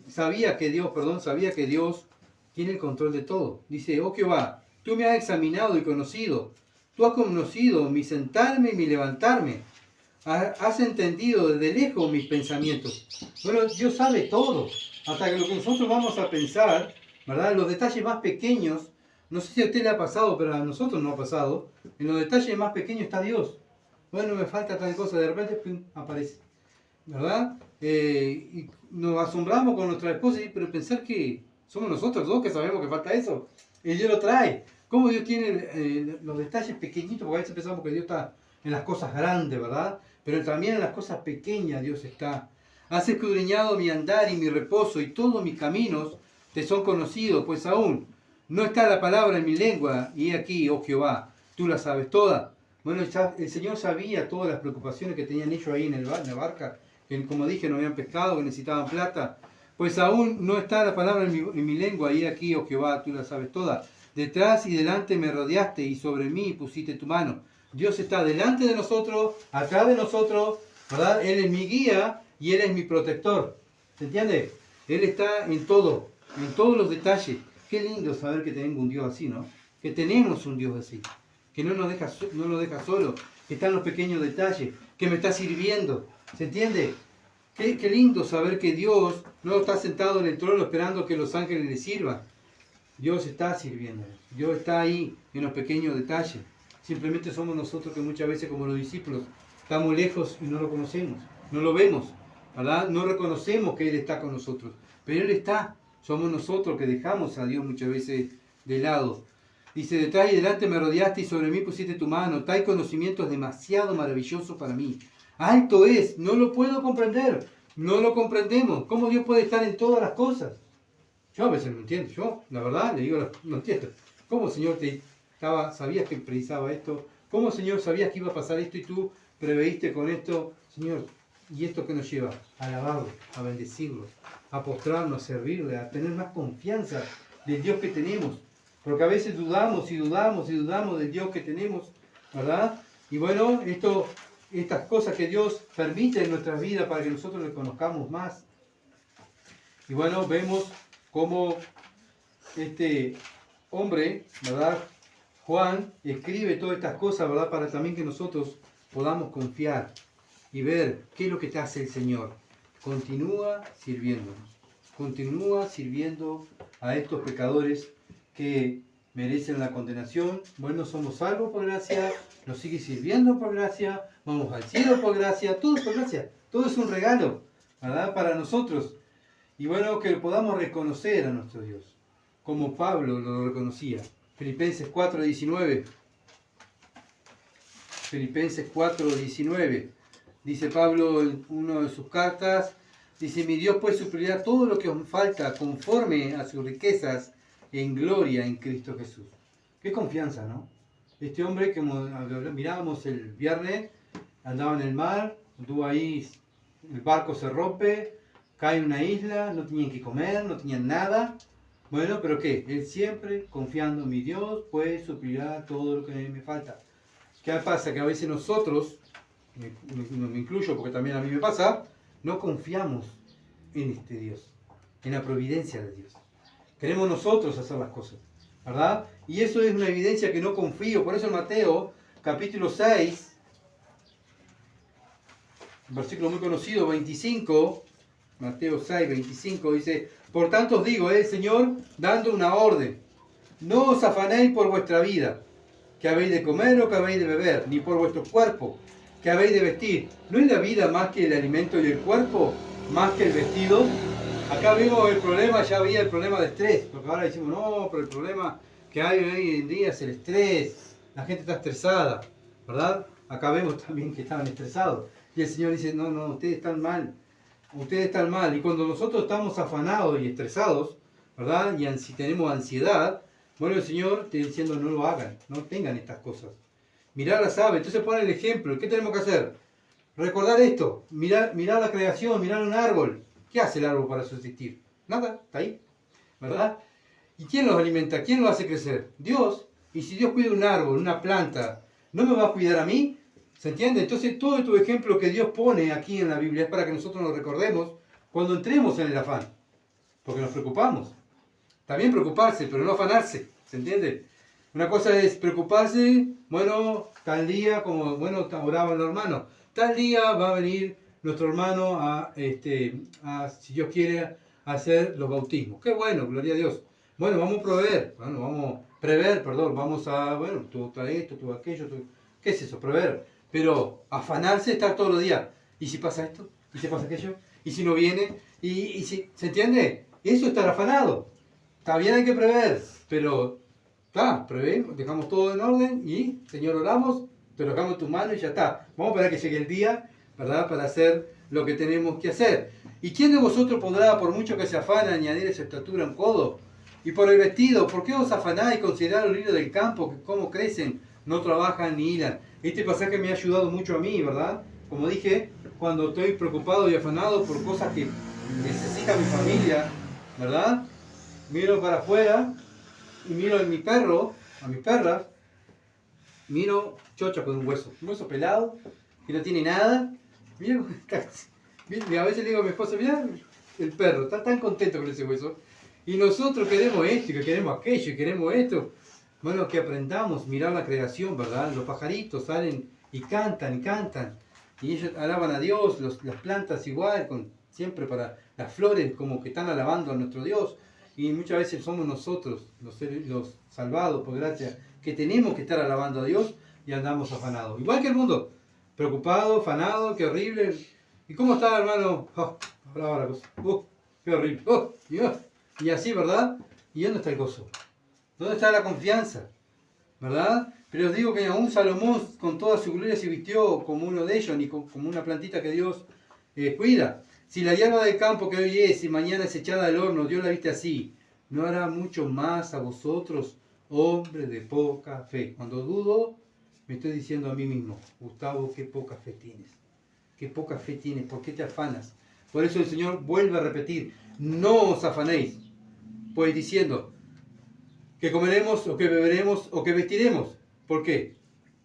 sabía que Dios tiene el control de todo. Dice, oh Jehová, tú me has examinado y conocido. Tú has conocido mi sentarme y mi levantarme. Has entendido desde lejos mis pensamientos. Bueno, Dios sabe todo. Hasta que lo que nosotros vamos a pensar, ¿verdad? Los detalles más pequeños, no sé si a usted le ha pasado, pero a nosotros no ha pasado. En los detalles más pequeños está Dios. Bueno, me falta tal cosa, de repente ¡pum!, aparece. ¿Verdad? Y nos asombramos con nuestra esposa, pero pensar que somos nosotros dos que sabemos que falta eso. Y Dios lo trae. ¿Cómo Dios tiene los detalles pequeñitos? Porque a veces pensamos que Dios está en las cosas grandes, ¿verdad? Pero también en las cosas pequeñas Dios está. Has escudriñado mi andar y mi reposo, y todos mis caminos te son conocidos, pues aún no está la palabra en mi lengua, y he aquí, oh Jehová, tú la sabes toda. Bueno, el Señor sabía todas las preocupaciones que tenían ellos ahí en la barca, que como dije no habían pescado, que necesitaban plata. Pues aún no está la palabra en mi lengua, y he aquí, oh Jehová, tú la sabes toda. Detrás y delante me rodeaste, y sobre mí pusiste tu mano. Dios está delante de nosotros, atrás de nosotros, ¿verdad? Él es mi guía y Él es mi protector. ¿Se entiende? Él está en todo, en todos los detalles. Qué lindo saber que tenemos un Dios así, ¿no? Que tenemos un Dios así. Que no nos deja solo, que está en los pequeños detalles, que me está sirviendo. ¿Se entiende? Qué lindo saber que Dios no está sentado en el trono esperando que los ángeles le sirvan. Dios está sirviendo. Dios está ahí en los pequeños detalles. Simplemente somos nosotros que muchas veces, como los discípulos, estamos lejos y no lo conocemos, no lo vemos, ¿verdad? No reconocemos que Él está con nosotros, pero Él está. Somos nosotros que dejamos a Dios muchas veces de lado. Dice, detrás y delante me rodeaste y sobre mí pusiste tu mano. Tal conocimiento es demasiado maravilloso para mí. Alto es, no lo puedo comprender, no lo comprendemos. ¿Cómo Dios puede estar en todas las cosas? Yo a veces no entiendo, yo la verdad le digo, no entiendo. ¿Cómo, Señor, sabías que precisaba esto? ¿Cómo, Señor, sabías que iba a pasar esto y tú preveíste con esto? Señor, ¿y esto qué nos lleva? A alabarlo, a bendecirlo, a postrarnos, a servirle, a tener más confianza del Dios que tenemos. Porque a veces dudamos y dudamos y dudamos del Dios que tenemos, ¿verdad? Y bueno, estas cosas que Dios permite en nuestras vidas para que nosotros le conozcamos más. Y bueno, vemos cómo este hombre, ¿verdad? Juan escribe todas estas cosas, ¿verdad? Para también que nosotros podamos confiar y ver qué es lo que te hace el Señor. Continúa sirviéndonos. Continúa sirviendo a estos pecadores que merecen la condenación. Bueno, somos salvos por gracia, nos sigue sirviendo por gracia, vamos al cielo por gracia, todo es por gracia. Todo es un regalo, ¿verdad? Para nosotros. Y bueno, que podamos reconocer a nuestro Dios, como Pablo lo reconocía. Filipenses 4:19. Filipenses 4:19. Dice Pablo en una de sus cartas, dice, mi Dios pues suplirá todo lo que os falta conforme a sus riquezas en gloria en Cristo Jesús. Qué confianza, ¿no? Este hombre, como mirábamos el viernes, andaba en el mar, anduvo ahí, el barco se rompe, cae en una isla, no tenían que comer, no tenían nada. Bueno, pero ¿qué? Él siempre confiando en mi Dios, pues suplirá todo lo que me falta. ¿Qué pasa? Que a veces nosotros me incluyo porque también a mí me pasa, no confiamos en este Dios, en la providencia de Dios. Queremos nosotros hacer las cosas, ¿verdad? Y eso es una evidencia que no confío. Por eso en Mateo, capítulo 6, versículo muy conocido, 25, Mateo 6, 25, dice: por tanto os digo, el Señor, dando una orden, no os afanéis por vuestra vida, que habéis de comer o que habéis de beber, ni por vuestro cuerpo, que habéis de vestir. ¿No es la vida más que el alimento y el cuerpo más que el vestido? Acá vimos el problema, ya había el problema de estrés, porque ahora decimos, no, pero el problema que hay hoy en día es el estrés, la gente está estresada, ¿verdad? Acá vemos también que estaban estresados. Y el Señor dice, no, ustedes están mal, y cuando nosotros estamos afanados y estresados, ¿verdad? Y si tenemos ansiedad, bueno, el Señor está diciendo, no lo hagan, no tengan estas cosas. Mirar las aves, entonces pone el ejemplo, ¿qué tenemos que hacer? Recordar esto, mirar la creación, mirar un árbol. ¿Qué hace el árbol para subsistir? Nada, está ahí, ¿verdad? ¿Y quién los alimenta? ¿Quién los hace crecer? Dios. Y si Dios cuida un árbol, una planta, ¿no me va a cuidar a mí? ¿Se entiende? Entonces todo estos ejemplos que Dios pone aquí en la Biblia es para que nosotros nos recordemos cuando entremos en el afán. Porque nos preocupamos. También preocuparse, pero no afanarse. ¿Se entiende? Una cosa es preocuparse, bueno, tal día, como bueno, oraban los hermanos, tal día va a venir nuestro hermano si Dios quiere, a hacer los bautismos. Qué bueno, gloria a Dios. Bueno, vamos a prever, vamos a, bueno, tú traes esto, tú aquello, ¿qué es eso? Prever. Pero afanarse, estar todos los días. ¿Y si pasa esto? ¿Y si pasa aquello? ¿Y si no viene? ¿Y si, ¿se entiende? Eso es estar afanado. Está bien, hay que prever, pero prevemos, dejamos todo en orden y, Señor, oramos, te lo dejamos en tus manos y ya está. Vamos a esperar que llegue el día, ¿verdad? Para hacer lo que tenemos que hacer. ¿Y quién de vosotros podrá, por mucho que se afana, añadir esa estatura a un codo? Y por el vestido, ¿por qué os afanáis y consideráis los lirios del campo, que cómo crecen, no trabajan ni hilan? Este pasaje me ha ayudado mucho a mí, ¿verdad? Como dije, cuando estoy preocupado y afanado por cosas que necesita mi familia, ¿verdad? Miro para afuera y miro a mi perro, a mis perras, miro chocha con un hueso pelado, que no tiene nada. Mira, a veces le digo a mi esposa, mira, el perro está tan contento con ese hueso. Y nosotros queremos esto, y que queremos aquello, y queremos esto. Bueno, que aprendamos a mirar la creación, ¿verdad? Los pajaritos salen y cantan, y ellos alaban a Dios, las plantas igual, siempre para las flores como que están alabando a nuestro Dios. Y muchas veces somos nosotros, los salvados por gracia, que tenemos que estar alabando a Dios y andamos afanados. Igual que el mundo, preocupado, afanado, qué horrible. ¿Y cómo está, hermano? Brava la cosa. Qué horrible. Y así, ¿verdad? ¿Y dónde está el gozo? ¿Dónde está la confianza? ¿Verdad? Pero os digo que aún Salomón con toda su gloria se vistió como uno de ellos, ni como una plantita que Dios cuida. Si la hierba del campo que hoy es y mañana es echada al horno, Dios la viste así, ¿no hará mucho más a vosotros, hombres de poca fe? Cuando dudo, me estoy diciendo a mí mismo, Gustavo, qué poca fe tienes. Qué poca fe tienes, ¿por qué te afanas? Por eso el Señor vuelve a repetir, no os afanéis, pues diciendo que comeremos o que beberemos o que vestiremos. ¿Por qué?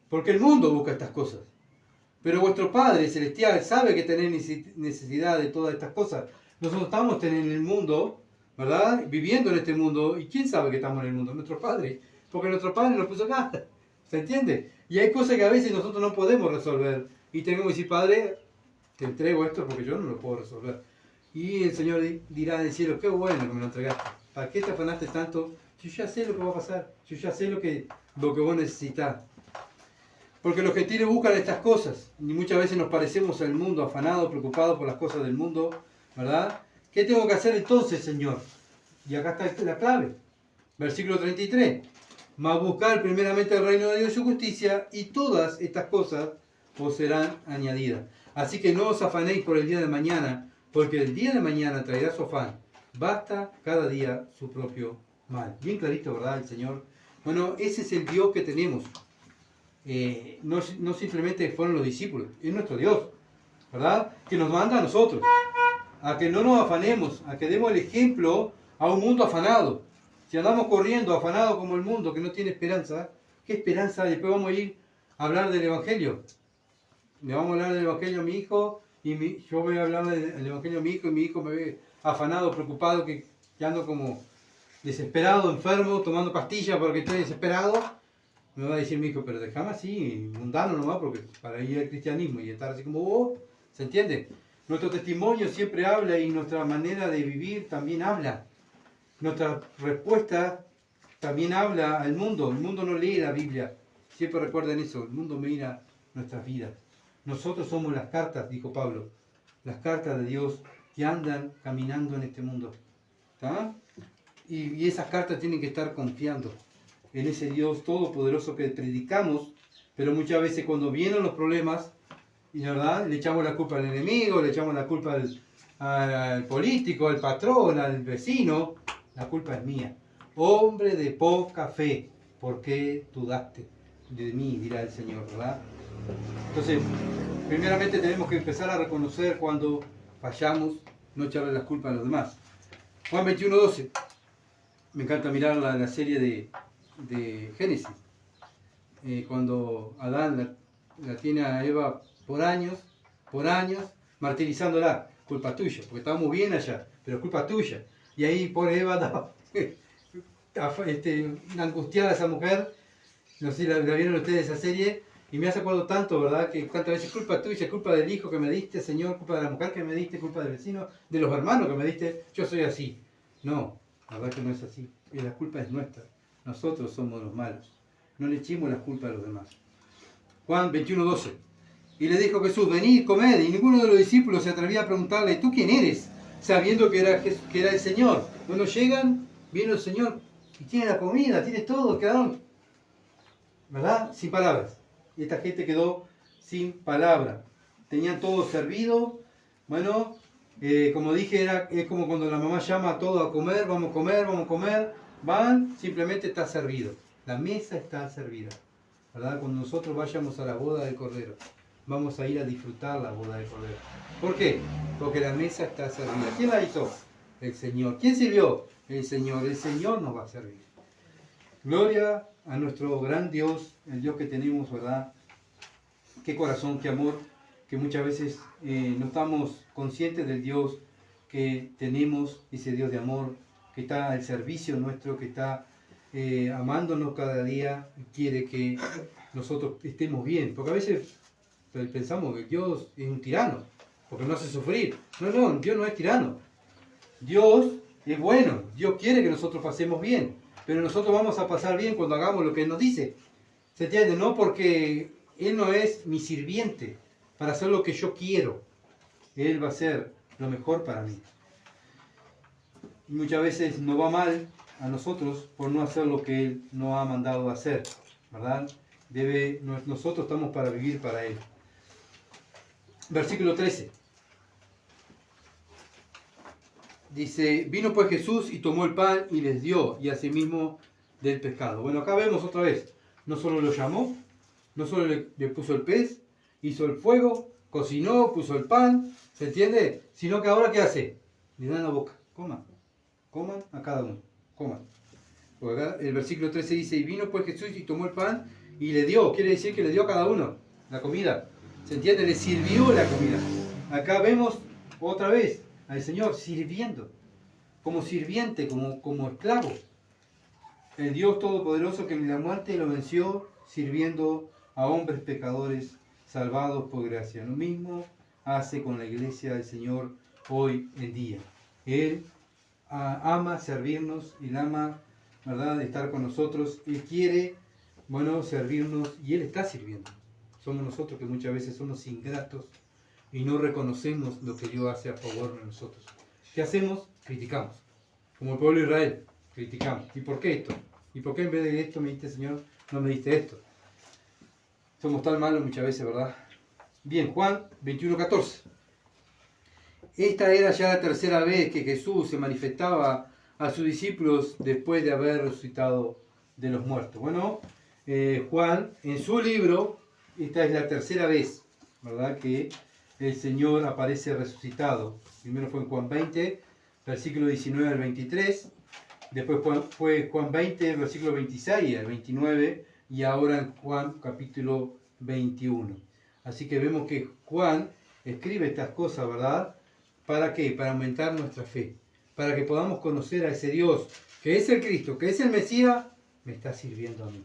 Porque el mundo busca estas cosas. Pero vuestro Padre Celestial sabe que tenéis necesidad de todas estas cosas. Nosotros estamos en el mundo, ¿verdad? Viviendo en este mundo. ¿Y quién sabe que estamos en el mundo? Nuestro Padre. Porque nuestro Padre nos puso acá. ¿Se entiende? Y hay cosas que a veces nosotros no podemos resolver. Y tenemos que decir, Padre, te entrego esto porque yo no lo puedo resolver. Y el Señor dirá en el cielo, qué bueno que me lo entregaste. ¿Para qué te afanaste tanto? Yo ya sé lo que va a pasar. Yo ya sé lo que vos necesitas. Porque los gentiles buscan estas cosas. Y muchas veces nos parecemos al mundo, afanados, preocupados por las cosas del mundo. ¿Verdad? ¿Qué tengo que hacer entonces, Señor? Y acá está la clave. Versículo 33. Mas buscar primeramente el reino de Dios y su justicia, y todas estas cosas os serán añadidas. Así que no os afanéis por el día de mañana, porque el día de mañana traerá su afán. Basta cada día su propio mal. Bien clarito, ¿verdad, el Señor? Bueno, ese es el Dios que tenemos. No simplemente fueron los discípulos, es nuestro Dios, ¿verdad? Que nos manda a nosotros, a que no nos afanemos, a que demos el ejemplo a un mundo afanado. Si andamos corriendo afanados como el mundo que no tiene esperanza, ¿qué esperanza? Después vamos a ir a hablar del Evangelio. le vamos a hablar del Evangelio a mi hijo, y yo voy a hablar del Evangelio a mi hijo, y mi hijo me ve afanado, preocupado, que ando como desesperado, enfermo, tomando pastillas porque estoy desesperado, me va a decir mi hijo, pero déjame así, mundano nomás, porque para ir al cristianismo y estar así como vos, ¿se entiende? Nuestro testimonio siempre habla y nuestra manera de vivir también habla. Nuestra respuesta también habla al mundo. El mundo no lee la Biblia. Siempre recuerden eso, el mundo mira nuestras vidas. Nosotros somos las cartas, dijo Pablo, las cartas de Dios que andan caminando en este mundo. ¿Está? Y esas cartas tienen que estar confiando en ese Dios todopoderoso que predicamos, pero muchas veces cuando vienen los problemas, y la verdad, le echamos la culpa al enemigo, le echamos la culpa al político, al patrón, al vecino, la culpa es mía. Hombre de poca fe, ¿por qué dudaste de mí? Dirá el Señor, ¿verdad? Entonces, primeramente tenemos que empezar a reconocer cuando fallamos, no echarle la culpa a los demás. Juan 21:12. Me encanta mirar la serie de Génesis. Cuando Adán la tiene a Eva por años, martirizándola. Culpa tuya, porque estábamos bien allá, pero culpa tuya. Y ahí por Eva andaba angustiada esa mujer. No sé si la vieron ustedes esa serie. Y me hace acuerdo tanto, ¿verdad? Que tantas veces culpa tuya, culpa del hijo que me diste, Señor, culpa de la mujer que me diste, culpa del vecino, de los hermanos que me diste. Yo soy así. No, la verdad que no es así. Y la culpa es nuestra. Nosotros somos los malos. No le echemos la culpa a los demás. Juan 21:12. Y le dijo Jesús, venid, comed. Y ninguno de los discípulos se atrevía a preguntarle, ¿tú quién eres? Sabiendo que era el Señor. Cuando llegan, viene el Señor y tiene la comida, tiene todo, quedaron, ¿verdad? Sin palabras. Y esta gente quedó sin palabra. Tenían todo servido. Bueno, como dije, es como cuando la mamá llama a todos a comer, vamos a comer, vamos a comer. Van, simplemente está servido. La mesa está servida. ¿Verdad? Cuando nosotros vayamos a la boda del Cordero, vamos a ir a disfrutar la boda del Cordero. ¿Por qué? Porque la mesa está servida. ¿Quién la hizo? El Señor. ¿Quién sirvió? El Señor. El Señor nos va a servir. Gloria a nuestro gran Dios, el Dios que tenemos, ¿verdad? Qué corazón, qué amor, que muchas veces no estamos conscientes del Dios que tenemos, ese Dios de amor, que está al servicio nuestro, que está amándonos cada día y quiere que nosotros estemos bien. Porque a veces pensamos que Dios es un tirano, porque nos hace sufrir. No, Dios no es tirano. Dios es bueno, Dios quiere que nosotros pasemos bien, pero nosotros vamos a pasar bien cuando hagamos lo que Él nos dice. ¿Se entiende? No porque Él no es mi sirviente para hacer lo que yo quiero. Él va a hacer lo mejor para mí. Y muchas veces nos va mal a nosotros por no hacer lo que Él nos ha mandado a hacer, ¿verdad? Nosotros estamos para vivir para Él. Versículo 13. Dice, vino pues Jesús y tomó el pan y les dio, y asimismo del pescado. Bueno, acá vemos otra vez, no solo lo llamó, no solo le puso el pez, hizo el fuego, cocinó, puso el pan, ¿se entiende? Sino que ahora ¿qué hace? Le dan la boca, coman a cada uno, coman. Porque acá el versículo 13 dice, y vino pues Jesús y tomó el pan y le dio, quiere decir que le dio a cada uno la comida, ¿se entiende? Le sirvió la comida. Acá vemos otra vez al Señor sirviendo, como sirviente, como esclavo. El Dios Todopoderoso que en la muerte lo venció, sirviendo a hombres pecadores salvados por gracia. Lo mismo hace con la iglesia del Señor hoy en día. Él ama servirnos, Él ama, ¿verdad?, estar con nosotros. Él quiere, bueno, servirnos y Él está sirviendo. Somos nosotros que muchas veces somos ingratos y no reconocemos lo que Dios hace a favor de nosotros. ¿Qué hacemos? Criticamos. Como el pueblo de Israel, criticamos. ¿Y por qué esto? ¿Y por qué en vez de esto me diste, Señor, no me diste esto? Somos tan malos muchas veces, ¿verdad? Bien, Juan 21:14. Esta era ya la tercera vez que Jesús se manifestaba a sus discípulos después de haber resucitado de los muertos. Bueno, Juan, en su libro, esta es la tercera vez, ¿verdad?, que el Señor aparece resucitado. Primero fue en Juan 20, versículo 19 al 23. Después fue Juan 20, versículo 26 al 29. Y ahora en Juan capítulo 21. Así que vemos que Juan escribe estas cosas, ¿verdad? ¿Para qué? Para aumentar nuestra fe, para que podamos conocer a ese Dios, que es el Cristo, que es el Mesías, me está sirviendo a mí.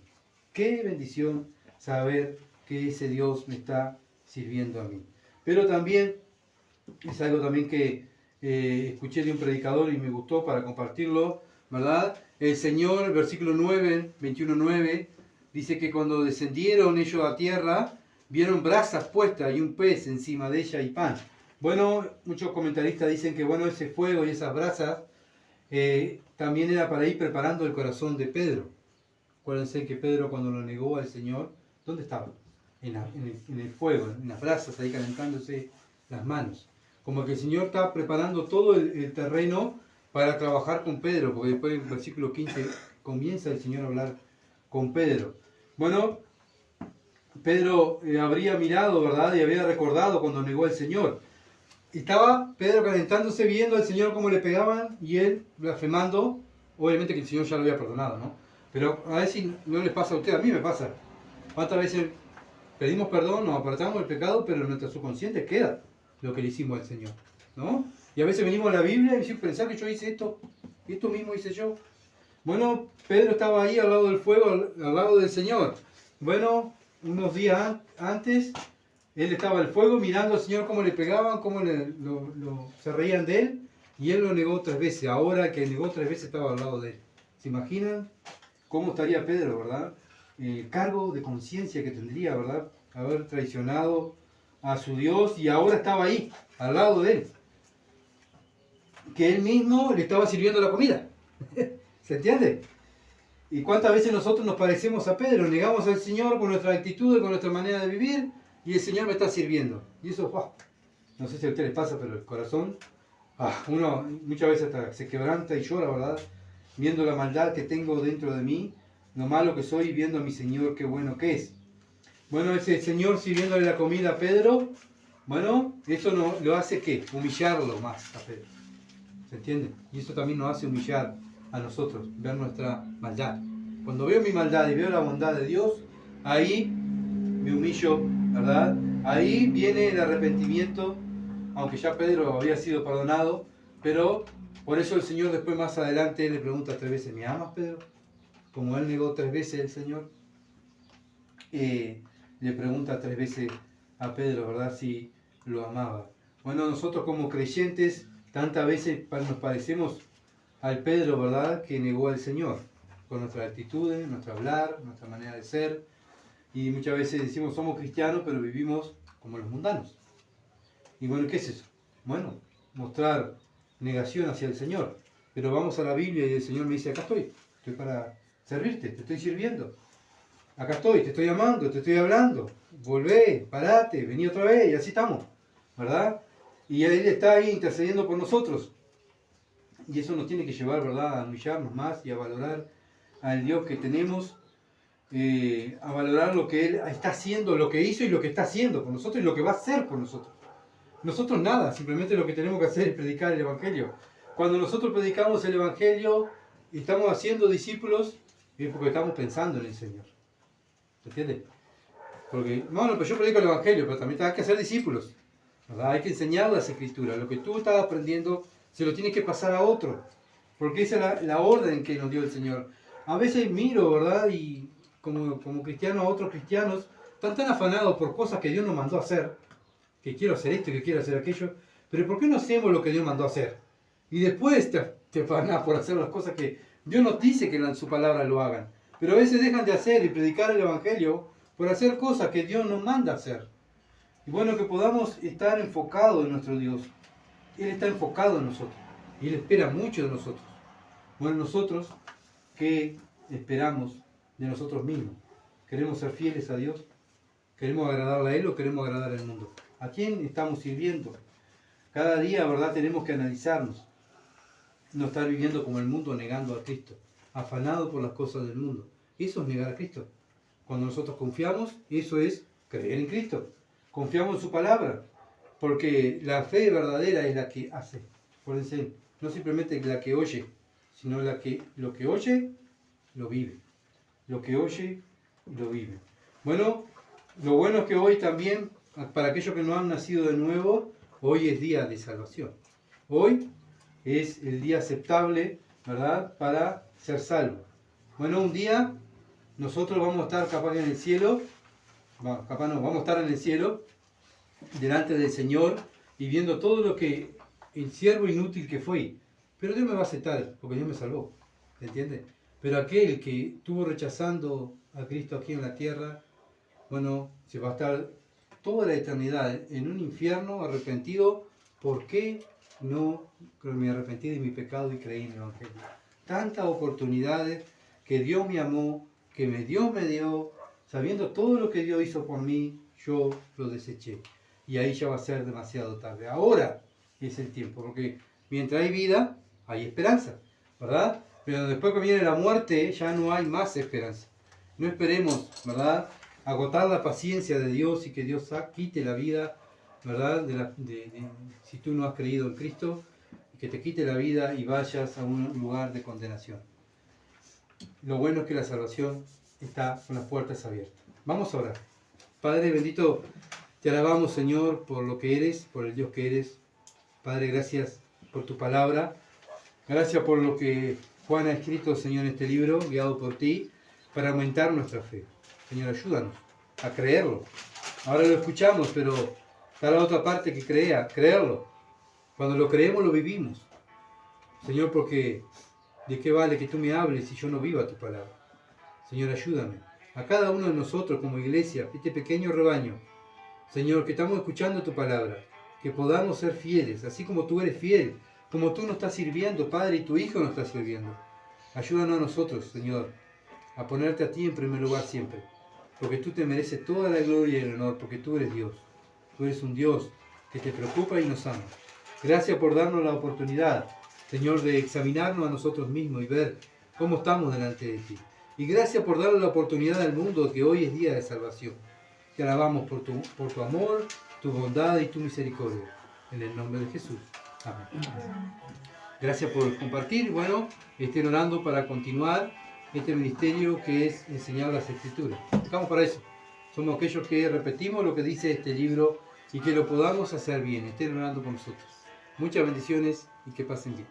Qué bendición saber que ese Dios me está sirviendo a mí. Pero también, es algo también que escuché de un predicador y me gustó para compartirlo, ¿verdad? El Señor, versículo 9, 21:9, dice que cuando descendieron ellos a tierra, vieron brasas puestas y un pez encima de ella y pan. Bueno, muchos comentaristas dicen que bueno, ese fuego y esas brasas también era para ir preparando el corazón de Pedro. Acuérdense que Pedro cuando lo negó al Señor, ¿dónde estaba? En el fuego, en las brasas, ahí calentándose las manos. Como que el Señor está preparando todo el terreno para trabajar con Pedro, porque después en el versículo 15 comienza el Señor a hablar con Pedro. Bueno, Pedro habría mirado, ¿verdad? Y había recordado cuando negó al Señor. Estaba Pedro calentándose, viendo al Señor cómo le pegaban y él blasfemando. Obviamente que el Señor ya lo había perdonado, ¿no? Pero a ver si no les pasa a usted, a mí me pasa. ¿Cuántas veces pedimos perdón, nos apartamos del pecado, pero en nuestra subconsciente queda lo que le hicimos al Señor, ¿no? Y a veces venimos a la Biblia y pensar que yo hice esto mismo hice yo. Bueno, Pedro estaba ahí al lado del fuego, al lado del Señor. Bueno, unos días antes, él estaba al fuego mirando al Señor cómo le pegaban, cómo se reían de él, y él lo negó 3 veces. Ahora que negó 3 veces estaba al lado de él. ¿Se imaginan cómo estaría Pedro, verdad? El cargo de conciencia que tendría, ¿verdad? Haber traicionado a su Dios y ahora estaba ahí, al lado de él. Que él mismo le estaba sirviendo la comida. ¿Se entiende? ¿Y cuántas veces nosotros nos parecemos a Pedro? Negamos al Señor con nuestra actitud, con nuestra manera de vivir, y el Señor me está sirviendo. Y eso, no sé si a ustedes les pasa, pero el corazón, uno muchas veces hasta se quebranta y llora, ¿verdad? Viendo la maldad que tengo dentro de mí, lo malo que soy, viendo a mi Señor qué bueno que es. Bueno, ese Señor sirviéndole la comida a Pedro, bueno, eso no, lo hace ¿qué? Humillarlo más a Pedro. ¿Se entiende? Y eso también nos hace humillar a nosotros, ver nuestra maldad. Cuando veo mi maldad y veo la bondad de Dios, ahí me humillo, ¿verdad? Ahí viene el arrepentimiento, aunque ya Pedro había sido perdonado, pero por eso el Señor después más adelante le pregunta 3 veces, ¿me amas, Pedro? Como él negó 3 veces el Señor, le pregunta 3 veces a Pedro, ¿verdad? Si lo amaba. Bueno, nosotros como creyentes, tantas veces nos parecemos al Pedro, ¿verdad? Que negó al Señor, con nuestras actitudes, nuestro hablar, nuestra manera de ser. Y muchas veces decimos somos cristianos, pero vivimos como los mundanos. Y bueno, ¿qué es eso? Bueno, mostrar negación hacia el Señor. Pero vamos a la Biblia y el Señor me dice, acá estoy para servirte, te estoy sirviendo. Acá estoy, te estoy amando, te estoy hablando. Volvé, parate, vení otra vez y así estamos, ¿verdad? Y Él está ahí intercediendo por nosotros. Y eso nos tiene que llevar, ¿verdad?, a humillarnos más y a valorar al Dios que tenemos, a valorar lo que Él está haciendo, lo que hizo y lo que está haciendo por nosotros y lo que va a hacer por nosotros. Nosotros nada, simplemente lo que tenemos que hacer es predicar el Evangelio. Cuando nosotros predicamos el Evangelio y estamos haciendo discípulos, es porque estamos pensando en el Señor. ¿Se entiende? Porque, bueno, pues yo predico el Evangelio, pero también hay que hacer discípulos, ¿verdad? Hay que enseñar las Escrituras. Lo que tú estás aprendiendo se lo tienes que pasar a otro, porque esa es la orden que nos dio el Señor. A veces miro, ¿verdad? Y como cristiano a otros cristianos, están tan afanados por cosas que Dios nos mandó a hacer, que quiero hacer esto, que quiero hacer aquello, pero ¿por qué no hacemos lo que Dios mandó a hacer? Y después te afanás por hacer las cosas que Dios nos dice que en su palabra lo hagan. Pero a veces dejan de hacer y predicar el Evangelio por hacer cosas que Dios nos manda a hacer. Y bueno, que podamos estar enfocados en nuestro Dios. Él está enfocado en nosotros. Y Él espera mucho de nosotros. Bueno, nosotros, ¿qué esperamos de nosotros mismos? ¿Queremos ser fieles a Dios? ¿Queremos agradarle a Él o queremos agradar al mundo? ¿A quién estamos sirviendo? Cada día, ¿verdad?, tenemos que analizarnos. No estar viviendo como el mundo negando a Cristo. Afanado por las cosas del mundo. Eso es negar a Cristo. Cuando nosotros confiamos, eso es creer en Cristo. Confiamos en su palabra. Porque la fe verdadera es la que hace. Acuérdense, no simplemente la que oye, sino lo que oye, lo vive. Lo que oye, lo vive. Bueno, lo bueno es que hoy también para aquellos que no han nacido de nuevo, hoy es día de salvación. Hoy es el día aceptable, ¿verdad?, para ser salvo. Bueno, un día nosotros vamos a estar capaz en el cielo, bueno, capaz no, vamos a estar en el cielo, delante del Señor, y viendo todo lo que, el siervo inútil que fui. Pero Dios me va a aceptar, porque Dios me salvó, ¿se entiende? Pero aquel que estuvo rechazando a Cristo aquí en la tierra, bueno, se va a estar toda la eternidad en un infierno arrepentido. ¿Por qué no me arrepentí de mi pecado y creí en el Evangelio? Tantas oportunidades que Dios me amó, que Dios me dio, sabiendo todo lo que Dios hizo por mí, yo lo deseché. Y ahí ya va a ser demasiado tarde. Ahora es el tiempo, porque mientras hay vida, hay esperanza, ¿verdad? Pero después que viene la muerte, ya no hay más esperanza. No esperemos, ¿verdad?, agotar la paciencia de Dios y que Dios quite la vida, ¿verdad?, si tú no has creído en Cristo, que te quite la vida y vayas a un lugar de condenación. Lo bueno es que la salvación está con las puertas abiertas. Vamos a orar. Padre bendito, te alabamos, Señor, por lo que eres, por el Dios que eres. Padre, gracias por tu palabra. Gracias por lo que Juan ha escrito, Señor, en este libro, guiado por ti, para aumentar nuestra fe. Señor, ayúdanos a creerlo. Ahora lo escuchamos, pero está la otra parte que creerlo. Cuando lo creemos, lo vivimos. Señor, porque ¿de qué vale que tú me hables si yo no viva tu palabra? Señor, ayúdame. A cada uno de nosotros como iglesia, este pequeño rebaño, Señor, que estamos escuchando tu palabra, que podamos ser fieles, así como tú eres fiel, como tú nos estás sirviendo, Padre, y tu Hijo nos está sirviendo. Ayúdanos a nosotros, Señor, a ponerte a ti en primer lugar siempre, porque tú te mereces toda la gloria y el honor, porque tú eres Dios. Tú eres un Dios que te preocupa y nos ama. Gracias por darnos la oportunidad, Señor, de examinarnos a nosotros mismos y ver cómo estamos delante de ti. Y gracias por darle la oportunidad al mundo que hoy es día de salvación. Te alabamos por tu amor, tu bondad y tu misericordia. En el nombre de Jesús. Amén. Gracias por compartir. Bueno, estén orando para continuar este ministerio que es enseñar las Escrituras. Estamos para eso. Somos aquellos que repetimos lo que dice este libro y que lo podamos hacer bien. Estén orando con nosotros. Muchas bendiciones y que pasen bien.